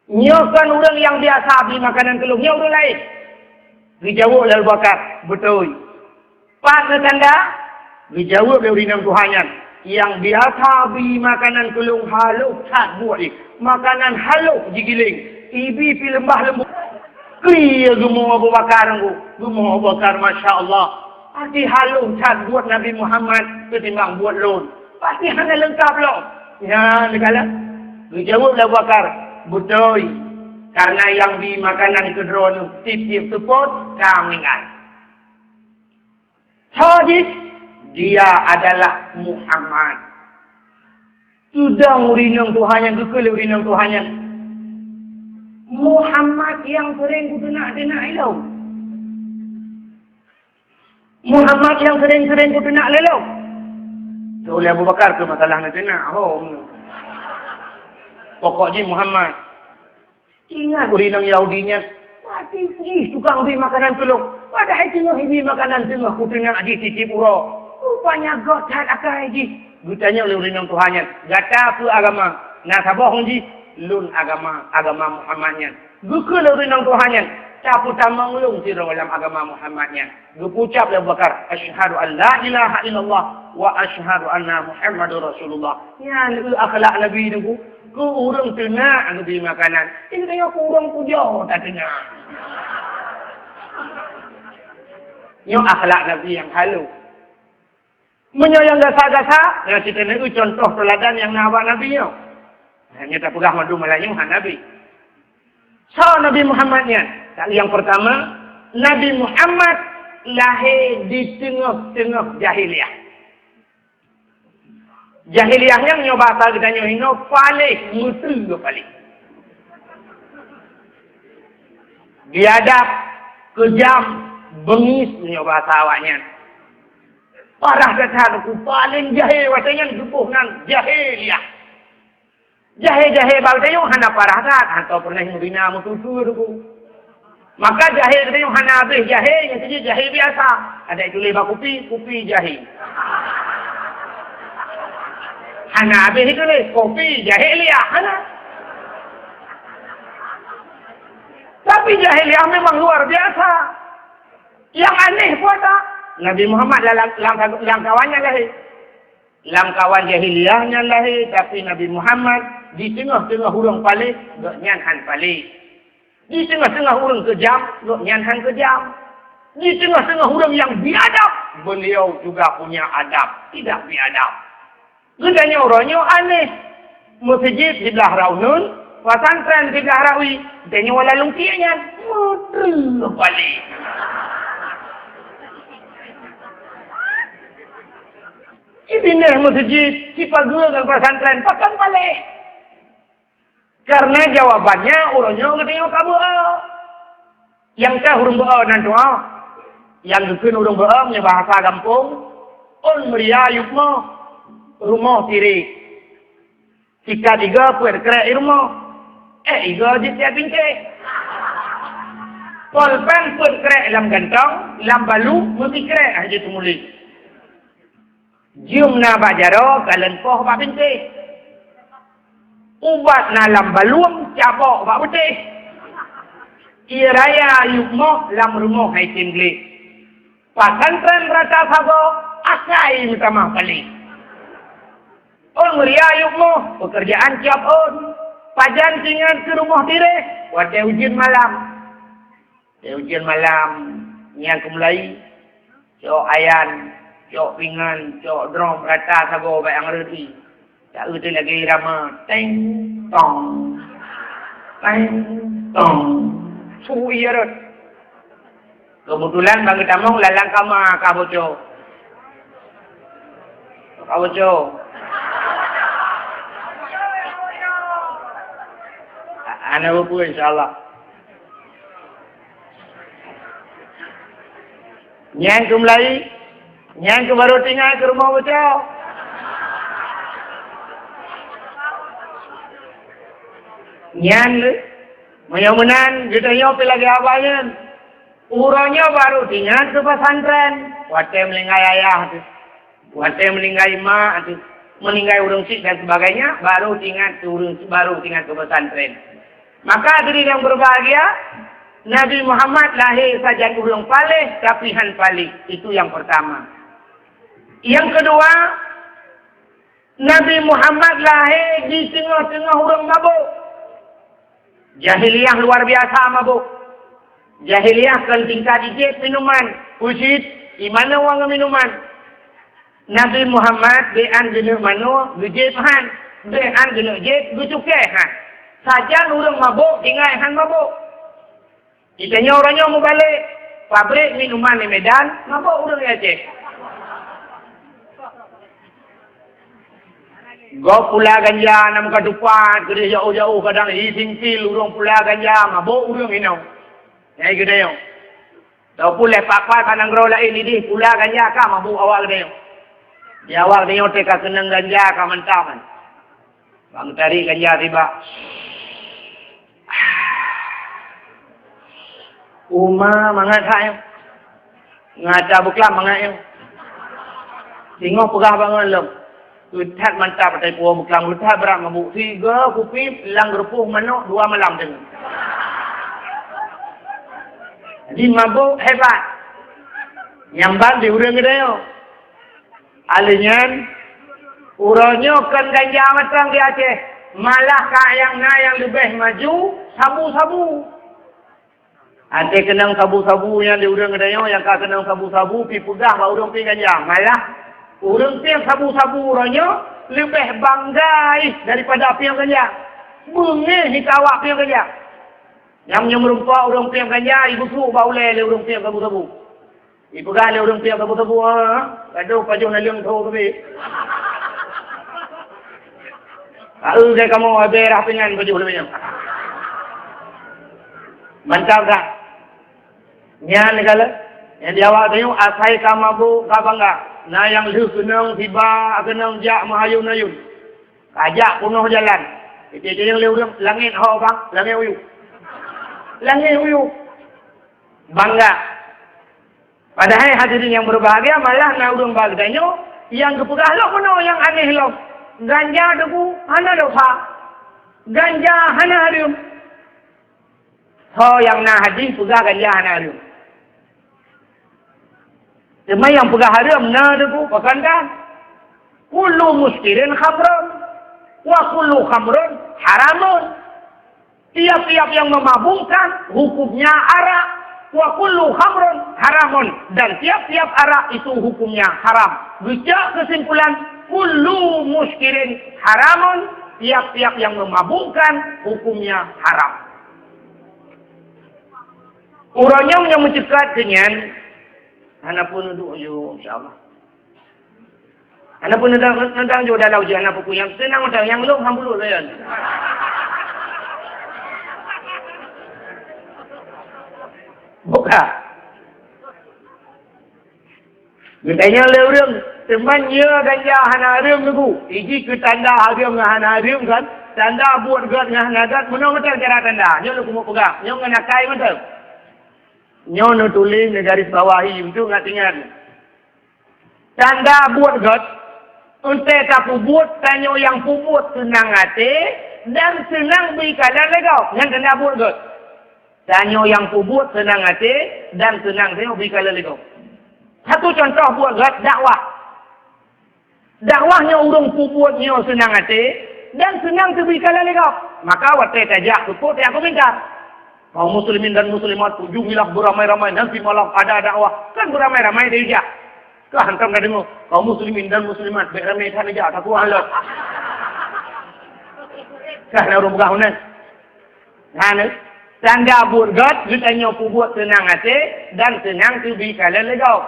Nyokan orang yang biasa habis makanan kelung. Nyok orang lain. Dijawab oleh Abu Bakar. Betul. Pas tanda. Dijawab oleh urinam Tuhannya. Yang biasa beli makanan kelung halus. Tak buat ni. Makanan halus digiling. Ibi pi lembah lembut. Clear gemuk Abu Bakar. Gemuk Abu Bakar. Masya Allah. Pasti halus cat buat Nabi Muhammad ketimbang buat lon. Pasti hanya lengkap loh. Ya, negala. Dijawab Abu Bakar, betul. Karena yang di makanan kedua tip-tip tepot, kami ingat. Hadis, dia adalah Muhammad. Sudah urinang Tuhannya, kekal urinang Tuhannya. Muhammad yang sering ku tenak-tenak ilau. Muhammad yang sering-sering ku tenak lelau. Oleh Abu Bakar ke masalah nak tenak. Pokoknya Muhammad. Ingat urinang Yahudinya. Pati tukang beli makanan telur. Padahal tengah beli makanan tengah ku tenak di titip uro. Rupanya gotat akai ji. Gutanya oleh urinang Tuhannya. Gata ke agama. Nah saboh ji. Lun agama Muhammadnya. Gukul urinang Tuhannya. Capu tamang lung siro dalam agama Muhammadnya. Gupucap Abu Bakar. Asyhadu an la ilaha illallah. Wa asyhadu anna Muhammadur Rasulullah. Ya, itu akhlak Nabi itu. Ku urang tenak Nabi makanan. Ini kaya ku urang puja tak tenak. Ini akhlak Nabi yang halu. Menyayang gasa-gasa. Ya, kita ini contoh teladan yang nawak Nabi. Hanya tak pegah madu Melayu Nabi. So Nabi Muhammadnya. Yang pertama, Nabi Muhammad lahir di tengah-tengah jahiliyah. Jahiliyahnya nyoba bahasa kita nyohino paling mutul ke paling. Biadab, kejam, bengis nyoba bahasa awaknya. Parah kata aku paling jahil watanya gepuhnan jahiliyah. Jahil-jahil bagusnya hana parah tak atau pernah membina mututu tu. Maka jahil itu hana habis jahil yang saja jahil biasa. Ada itu lima kopi jahil. Hana habis itu le kopi jahil ya hana. Tapi jahil yang memang luar biasa. Yang aneh pun tak. Nabi Muhammad langkawannya lahir. Langkawan jahiliyahnya lahir. Tapi Nabi Muhammad di tengah-tengah hurung palik, dok nyanhan palik. Di tengah-tengah hurung kejam, dok nyanhan kejam. Di tengah-tengah hurung yang biadab, beliau juga punya adab, tidak biadab. Gedanya orangnya aneh. Masjid di belah Raunun, pesantren di belah Rawi, dia wala lungkianya, mudah balik. Ibinah masjid, si pagul dan pesantren, pakan balik. Karena jawabannya urangnya ketengok kabur. Yang kah hurung doa nan doa. Yang dukun hurung doa punya bahasa kampung. On meria yukmo rumah tiri. Jika tiga puer krek rumah. Iga jisya bingke. Polpen puer krek lam gantong, lam balu mesti krek aja tumuli. Jium na bajaro kalen poh ba bingke. Ubat na lam balum capok bak putih. Ia raya yukmo lam rumah hai tingli. Pasantren rata sago akai minta maaf kali. On meria yukmo pekerjaan siap on. Pajan tinggal ke rumah tire. Wate ujian malam. Ujian malam yang kemulai. Cok ayan, cok pingan, cok drum rata sago bak yang reti. Tak ada lagi irama. Teng, tong. Teng, tong. Suhu iya rot. Kebetulan bagi tamong lalang kama kaboco. Kaboco. Anak buku insyaAllah. Nyang kumulai. Nyang baru tinggal ke rumah bocah. Nyan le, menyamanan kita nyopi lagi apanya? Urangnya baru tinggal ke pesantren, wate melingkai ayah tu, wate melingkai mak tu, melingkai urang sik dan sebagainya, baru tinggal ke pesantren. Maka diri yang berbahagia, Nabi Muhammad lahir saja urang palih, tapi han palih. Itu yang pertama. Yang kedua, Nabi Muhammad lahir di tengah-tengah urang mabuk. Jahiliyah luar biasa mabuk. Jahiliyah kan tingkat dikit minuman. Usit, Di mana orang minuman? Nabi Muhammad bean jenis mana? Gejit han. Bean jenis jet gecukai han. Saja orang mabuk, tinggal han mabuk. Itanya orangnya mau balik. Pabrik minuman di Medan, mabuk orang di Aceh. Go pula ganja nam kadupat, gede jauh-jauh kadang ising-sil urang pula ganja, mabuk urang inau. Nyai gede yo. Tau pula pak-pak kanang grow lain ini pula ganja ka mabuk awak gede yo. Di awak dia teka kenang ganja ka mentaman. Bang tarik ganja tiba. Uma mangat hayo. Ngaca buklam mangat yo. Tengok pegah bangun lom. Lutat mantap patai puang buklang lutat berat mabuk. 3 kupi lang gerupuh manok 2 malam dengan. Jadi mabuk hebat. Nyamban di urang gede yo. Alinyan urangnya kan ganja matang di Aceh. Malah kak yang lebih maju sabu-sabu. Ate kenang sabu-sabu yang di urang gede yo, yang kak kenang sabu-sabu pi pegah ba urang pi ganja. Malah urang pi sabu-sabu urangnya lebih bangga daripada pi ganja. Bengih hitawak pi ganja. Yang merumpa urang pi ganja ibu su ba ule le urang pi sabu-sabu. Ibu dah le urang pi sabu-sabu ah. Aduh pajuh na leung tho tu. Kalau saya kamu ada rapian pajuh le. Mantap dah. Nya negala yang di awak tu asai ka mabuk ka bangga. Na yang lu kenang tiba kenang jak mahayun-ayun. Ajak punuh jalan. Itu yang lu langit ho bang, langit uyu. Langit uyu. Bangga. Padahal hadirin yang berbahagia malah na urang bagdanya yang kepegah lo kuno yang aneh lo. Ganja debu hana dosa. Ganja hana harum. So yang na hadis pegah ganja hana harum. Cuma yang pegah haram na debu pakandan. Kullu muskirin khamrun wa kullu khamrun haramun. Tiap-tiap yang memabungkan hukumnya arak. Wa kullu khamrun haramun. Dan tiap-tiap arak itu hukumnya haram. Bijak kesimpulan kullu muskirin haramun. Tiap-tiap yang memabungkan hukumnya haram. Urangnya yang mencekat dengan anak pun duduk je, insyaAllah. Anak pun nendang je dalam je, anak pun yang senang macam yang belum hambulu saya. Buka. Katanya leureum, temannya ganja hana harum tu. Iji ke tanda harum dengan hana harum kan. Tanda buat gat dengan hana gat, mana macam cara tanda. Nyo lu kumu pegang. Nyo ngena kai macam. Nyo nu tulis di garis bawahi itu ngat ingat. Tanda buat gat. Unte tak buat tanyo yang puput senang hati dan senang berikalan legau. Yang tanda buat gat. Tanyo yang puput senang hati dan senang tengok berikalan legau. Satu contoh buat gat dakwah. Dakwahnya urung puputnya senang hati dan senang berikalan legau. Maka wate tajak puput yang aku minta. Kaum muslimin dan muslimat kunjungilah beramai-ramai nanti malam ada dakwah. Kan beramai-ramai dia je. Kau hantam dah dengar kaum muslimin dan muslimat beramai sana je tak kuat lah. Kan orang bergahunan. Kan tanda burgat ditanya buat senang hati dan senang tu bikalan legau.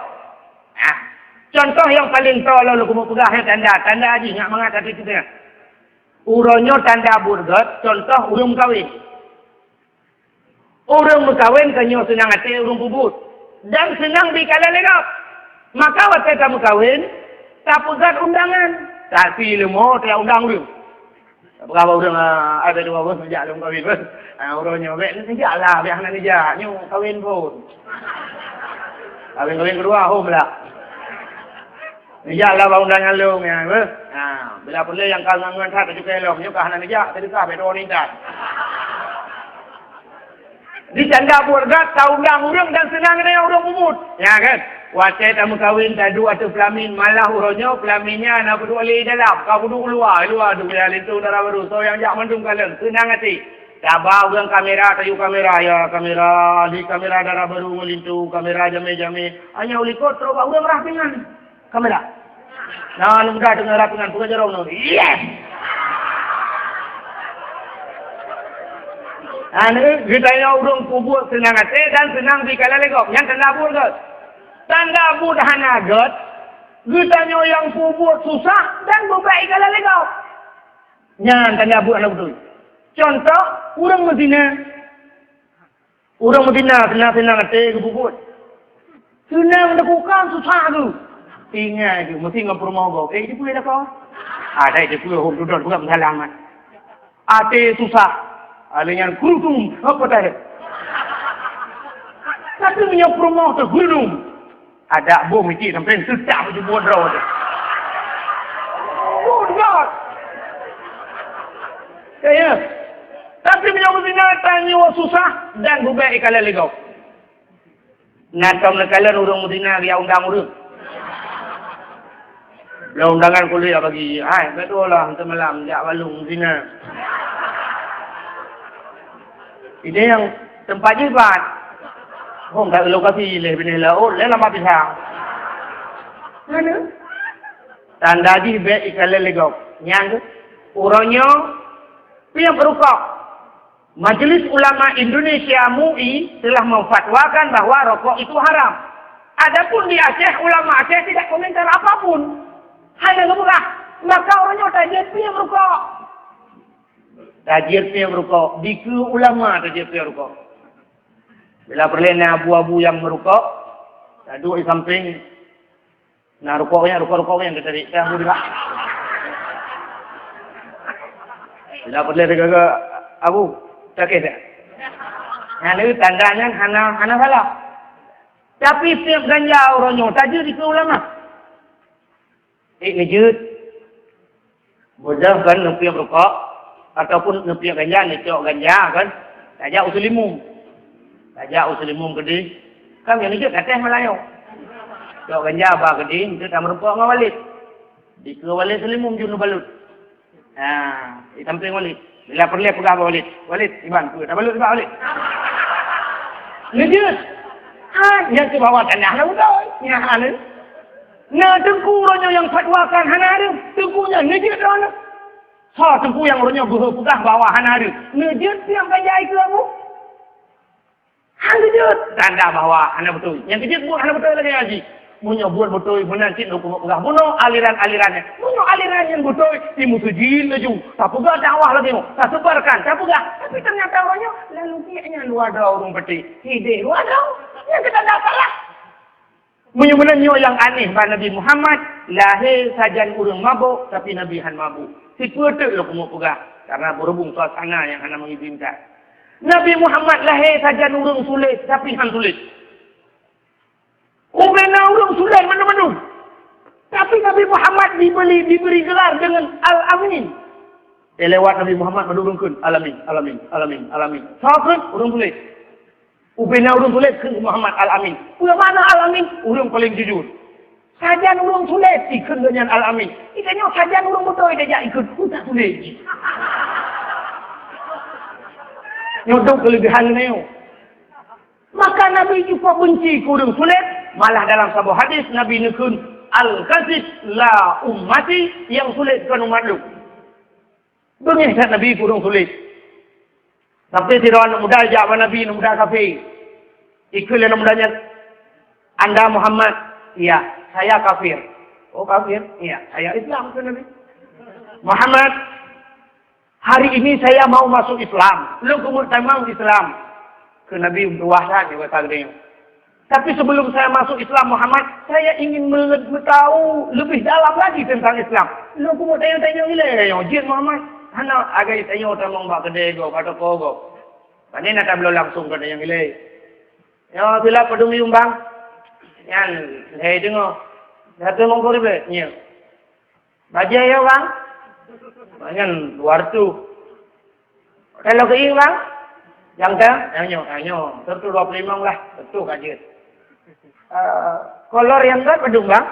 Contoh yang paling tolol lu mau pegang tanda haji nak mangat hati kita. Urangnya tanda burgat contoh urang kawin. Orang berkahwin kanyo senang hati orang puput. Dan senang bikalan legap. Maka waktu kamu kahwin, tak pegat undangan. Tapi lemo tak undang dulu. Berapa orang ada 2 orang sejak belum kahwin pun. Orangnya baik sejak lah biar nak sejak. Nyo kahwin pun. Kahwin kedua home lah. Sejak lah undangan lu ya. Bila pula yang kangen tak juga lu. Nyo kah nak sejak sedekah bedo ni dah. Di tanda buat gat, tahu undang orang dan senang dengan orang umut. Ya kan? Waktu tamu kahwin, tadu atau pelamin, malah urangnya, pelaminnya nak berdua li dalam. Kau berdua keluar tu dia itu darah baru. So yang jak mandung kalian, senang hati. Dabah orang kamera, tayu kamera, ya kamera, di kamera darah baru melintu, kamera jame-jame. Hanya uli kotro, pak orang rapingan. Kamera. Nah, mudah dengan rapingan, bukan jarang no. Yes! Kita yang urung kubur senang hati dan senang di kala legok. Yang tanda abur ke? Tanda abur dah nagot. Kita yang kubur susah dan bebaik kala legok. Yang tanda abur anak betul. Contoh, orang Medina. Orang Medina senang hati ke kubur. Senang lakukan susah tu. Ingat tu, mesti ngapur mau kau. Dia boleh dah kau? Ada dia boleh home duduk bukan halaman. Hati susah. Ada yang kurung, apa tadi? Tapi punya promo tu kurung. Ada bom itu sampai sedap tu buat rawat. Good God. Kaya. Tapi punya Medina tanya susah dan bukan ikalah legau. Nakam nakalan orang Medina dia undang urut. Dia undangan kuliah bagi. Betul lah untuk malam dia balung Medina. Ini yang tempat jibat. Oh, tak lokasi leh bini laut, leh lama pisang. Mana? Tanda di be ikale legok. Nyang orangnya yang berukok. Majelis Ulama Indonesia MUI telah memfatwakan bahwa rokok itu haram. Adapun di Aceh, ulama Aceh tidak komentar apapun. Hanya ngebuka. Maka orangnya tajir yang berukok. Tajir yang merokok. Di ke ulama tajir yang merokok. Bila perlena abu-abu yang merokok. Duduk di samping. Nah rokoknya yang kita cari. Saya ambil juga. Bila perlena ke abu. Sakit tak? Yang itu tandanya hana salah. Tapi setiap ganja orangnya tajir di ke ulama. Ngejut. Bodoh kan yang merokok. Ataupun ngepiak ganja, necok ganja kan. Tajak usul limum gede. Kan yang necok katanya Melayu. Cok ganja apa gede, kita tak merupuk dengan walid. Di ke walid selimum junu balut. Di samping walid. Bila perlu pegang walid. Walid, iban, tak balut sebab walid. Necok. Yang ke bawah tanah lah udah. Yang nah, tengku orangnya yang fatwakan hana ada. Tengkunya necok orang. Tengku yang orangnya berpegang bawah hana ada. Nejut yang kajai ke kamu? Nejut. Tanda bahwa hana betul. Yang kejut buat hana betul lagi haji. Punya buat betul. Menanti nak pegang. Bunuh aliran-alirannya. Bunuh aliran yang betul. Di musujin laju. Tak pegang dakwah lagi. Tak sebarkan. Tak pegang. Tapi ternyata orangnya. Lalu kianya luar dah orang peti. Hidih luar dah. Yang kita tak salah. Menyebutnya yang aneh. Bahawa Nabi Muhammad. Lahir sajan urang mabuk. Tapi Nabi Han mabuk. Si petek lah kamu pegang. Karena berhubung suasana yang anda mengizinkan. Nabi Muhammad lahir saja urang sulit. Tapi han sulit. Ubena urang sulit mana-mana. Tapi Nabi Muhammad diberi gelar dengan Al-Amin. Lewat Nabi Muhammad menurunkan Al-Amin. Sahabat urang sulit. Ubena urang sulit ke Muhammad Al-Amin. Udah mana Al-Amin? Urang paling jujur. Sajan urang sulit ikut dengan Al-Amin. Ikatnya sajan urang betul dia ikut. Aku tak sulit. Nyodok kelebihan ni. Maka Nabi juga benci urang sulit. Malah dalam sebuah hadis Nabi nekun Al-Qasid la ummati yang sulit kan umat lu. Bengih kat Nabi urang sulit. Sampai tirawan muda jawab Nabi muda kafir. Ikut yang mudanya Anda Muhammad. Iya. Saya kafir. Oh kafir? Iya. Saya Islam ke Nabi. Muhammad, hari ini saya mau masuk Islam. Lu kemudian mau Islam. Ke Nabi berwahsan juga tagrinya. Tapi sebelum saya masuk Islam Muhammad, saya ingin tahu lebih dalam lagi tentang Islam. Lu kemudian tanya nilai. Jin Muhammad. Hana agak tanya orang membak kedai go, kata kogo. Pani nak belum langsung kata yang nilai. Ya, bila peduli umbang. Yan, saya dengar. Satu mongkor be, nya. Baca ya bang. Banyak luar tu. Kalau keing bang, yang dah, yang nyo, tentu 25 lah, tentu kajian. Kolor yang dah pedung bang.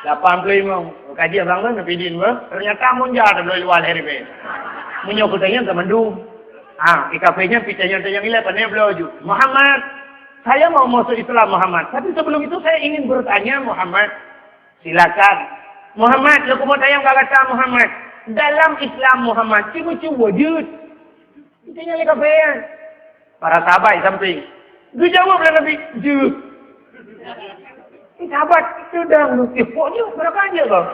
85. Kajian bang tu, napidin bang. Ternyata munjar dari luar hari be. menyokotanya ke mendung. Di kafenya pitanya yang ilah pandai belaju. Muhammad, saya mau masuk Islam Muhammad. Tapi sebelum itu saya ingin bertanya Muhammad. Silakan. Muhammad, lu mau tanya kata Muhammad. Dalam Islam Muhammad, cimu wujud. Pitanya ilah kafenya. Para sahabat samping. Dia jawab lah Nabi. Wujud. Sahabat sudah nukih. Pokoknya berapa aja kau.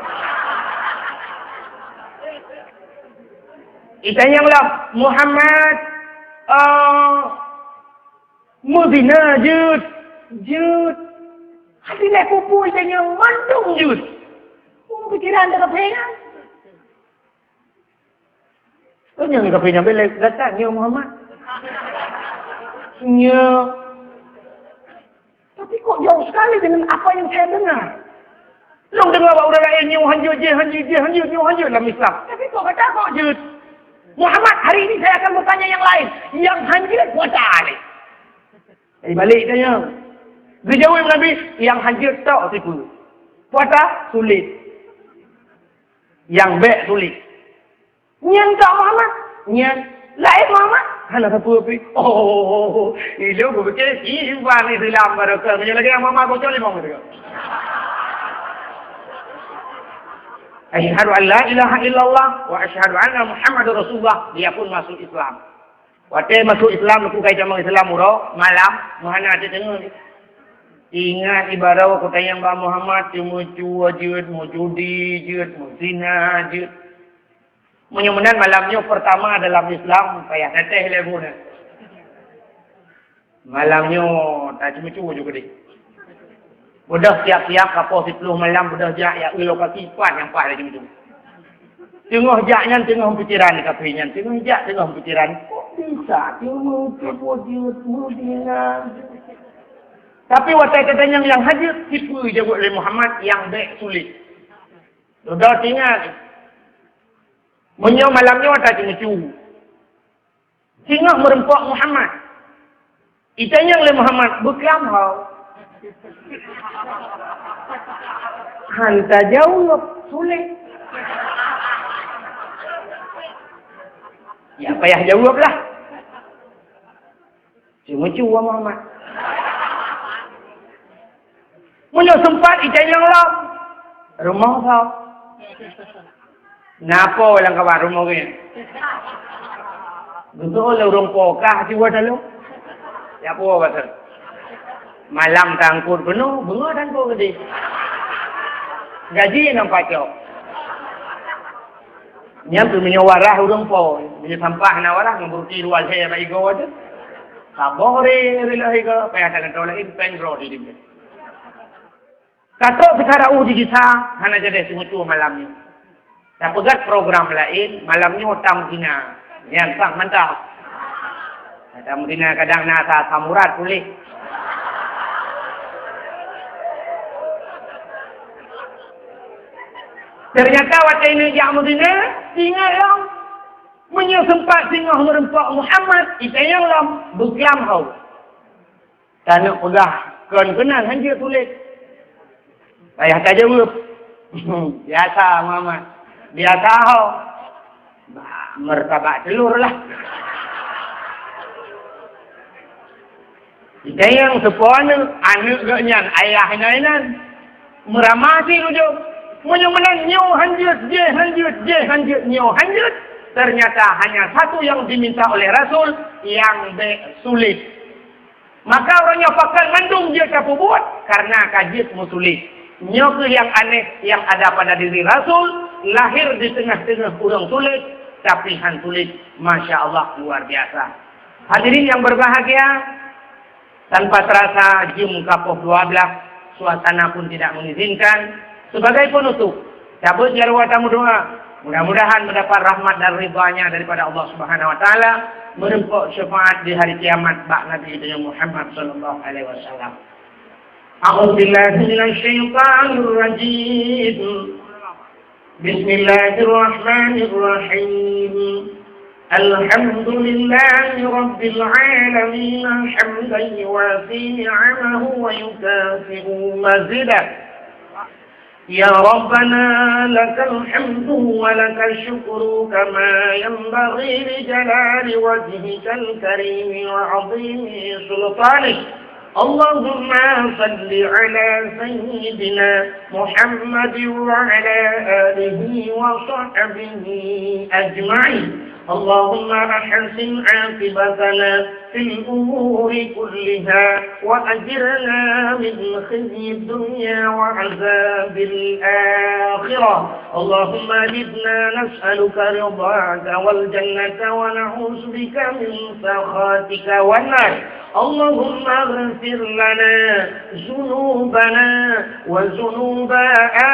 Itanya lah Muhammad Mudina jud hati nak kupu itanya mandung jud pikiran dah kepengan tu yang kepengan belak datangnya Muhammad nya tapi kok jauh sekali dengan apa yang saya dengar. Lu dengar orang lain nyu hanjut dalam Islam tapi kok kata kok jud Muhammad, hari ini saya akan bertanya yang lain. Yang hanjir puasa ni. Balik tanya. Dia jawab Nabi, yang hanjir tak tipu. Puasa sulit. Yang baik sulit. Nyan tak Muhammad? Nyan. Lain Muhammad? Hana apa-apa. Oh, itu aku fikir simpan Islam barakah. Macam lagi yang Muhammad kau cari mahu mereka. Asyhadu an la ilaha illallah wa asyhadu anna Muhammadar Rasulullah. Dia pun masuk Islam. Waktu masuk Islam, aku kaitan dengan Islam murah malam, mana ada tengok. Ingat ibarat aku tanya Mbak Muhammad, cuma cua jut, mau judi jut, mau zina jut. Mudah-mudahan malamnya pertama dalam Islam, payah teteh lebunan. Malamnya tak cuma cua juga deh. Budak siap-siap kapal 10 malam budak jak ya lokasi kuat yang pak lagi macam. Tengah jaknya tengah pikiran di kafenya, tengah jak tengah pikiran. Kok bisa tengah kebojut mudina. Tapi waktu katanya yang hadir tipu je oleh Muhammad yang baik sulit. Sudah ingat. Menyo malamnya waktu cemu. Tengah merempak Muhammad. Itanya oleh Muhammad bekam hau. Hantar jawab sulit. Ya payah jawablah. Cuma cua Muhammad. Mana sempat itanya lah. Rumah kau. Napa orang kawan rumah kau? Betul lah orang pokah cua dulu. Ya apa betul? Malam tangkur penuh, bunga tangkur gede. Gaji nampak kau. Nyam tu warah urang po, sampah na warah ngurti luar saya bagi kau ada. Sabore relahi kau, payah tangan kau lagi pengro di sini. Kata sekarang di kita, hanya jadi semua malamnya. Saya pegat program lain, malamnya tamu yang sang mantap. Tamu kadang nasa samurat boleh. Ternyata waktu ini yang Madinah tinggal yang menyesempat tinggal merempak Muhammad itu yang lam berkiam kau. Tanah pegah kenal hanjir tulis. Payah tak jawab. Biasa Muhammad. Biasa kau. Mertabak telur lah. Itu yang sepuluh anak gaknyan ayah nainan meramati rujuk. Menang nyaw hanjut, nyaw hanjut. Ternyata hanya satu yang diminta oleh Rasul yang sulit. Maka orangnya pakal mandung dia tak buat karena kajit musulit. Nyaw yang aneh yang ada pada diri Rasul lahir di tengah-tengah orang sulit tapi han sulit. Masya Allah luar biasa. Hadirin yang berbahagia, tanpa terasa jam kapok 12 suasana pun tidak mengizinkan. Sebagai penutup, cabut jarwa tamu doa. Mudah-mudahan mendapat rahmat dan ridhanya daripada Allah Subhanahu Wa Taala, merempok syafaat di hari kiamat bak Nabi Muhammad Sallallahu Alaihi Wasallam. A'udzubillahi minasyaitonir rajim. Bismillahirrahmanirrahim. Alhamdulillahi rabbil alamin hamdan yuwasi 'amahu wa yukafi'u mazidah. يا ربنا لك الحمد ولك الشكر كما ينبغي لجلال وجهك الكريم وعظيم سلطانك. اللهم صل على سيدنا محمد وعلى آله وصحبه أجمعين. اللهم أحسن عاقبتنا في الأمور كلها وأجرنا من خزي الدنيا وعذاب الآخرة. اللهم إنا نسألك رضاك والجنة ونعوذ بك من سخطك والنار. اللهم اغفر لنا ذنوبنا وذنوب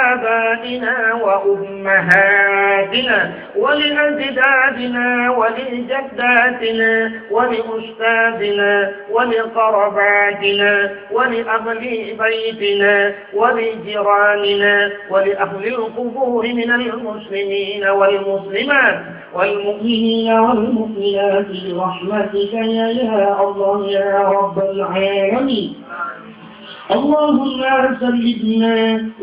آبائنا وأمهاتنا ولأجدادنا ولجداتنا ولأستاذنا ولقرباتنا ولأهل بيتنا ولجيراننا ولأهل القبور من المسلمين والمسلمات والمؤمنين والمؤمنات برحمتك يا الله يا رب العالمين. اللهم سلمنا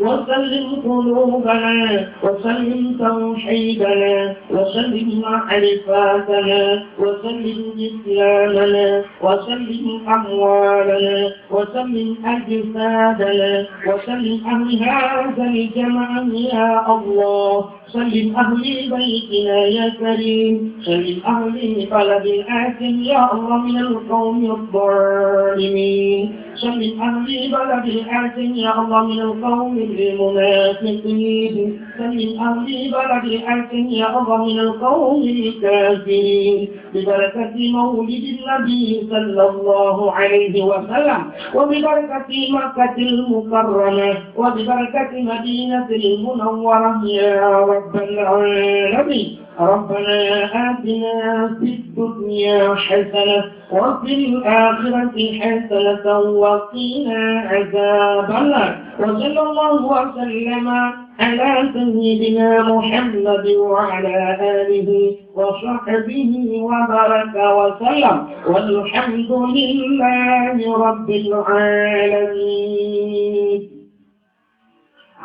وسلم قلوبنا وسلم توحيدنا وسلم معرفاتنا وسلم إسلامنا وسلم أموالنا وسلم أجسادنا وسلم أهل هذا الجمع يا الله. سلم أهل بيتنا يا كريم. سلم أهل بلد آتٍ يا الله من القوم الظالمين. سلم أهل بلد آتٍ يا الله من القوم المنافقين. سلم أهل بلد آتٍ يا الله من القوم الكافرين. ببركة مولد النبي صلى الله عليه وسلم وببركة مكة المكرمة وببركة مدينة المنورة يا رب العالمين. ربنا آتنا في الدنيا حسنة وفي الآخرة حسنة وقنا عذاب النار. وصلى الله وسلم على سيدنا محمد وعلى آله وصحبه وبارك وسلم والحمد لله رب العالمين.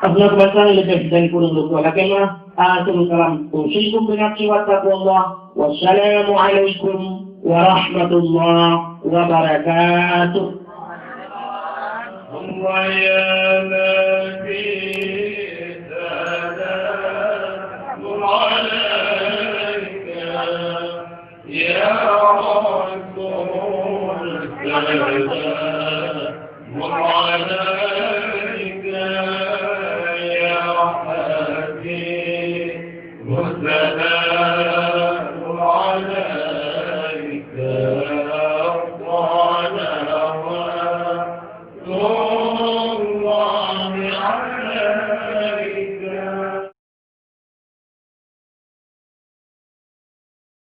Abna baca lebih dari kurung lupa lagi mah. Akhirul kalam. Usikum binafsi wa taqwallah. Wassalamualaikum warahmatullahi wabarakatuh. Allah ya Nabi salamun alaika ya Rasul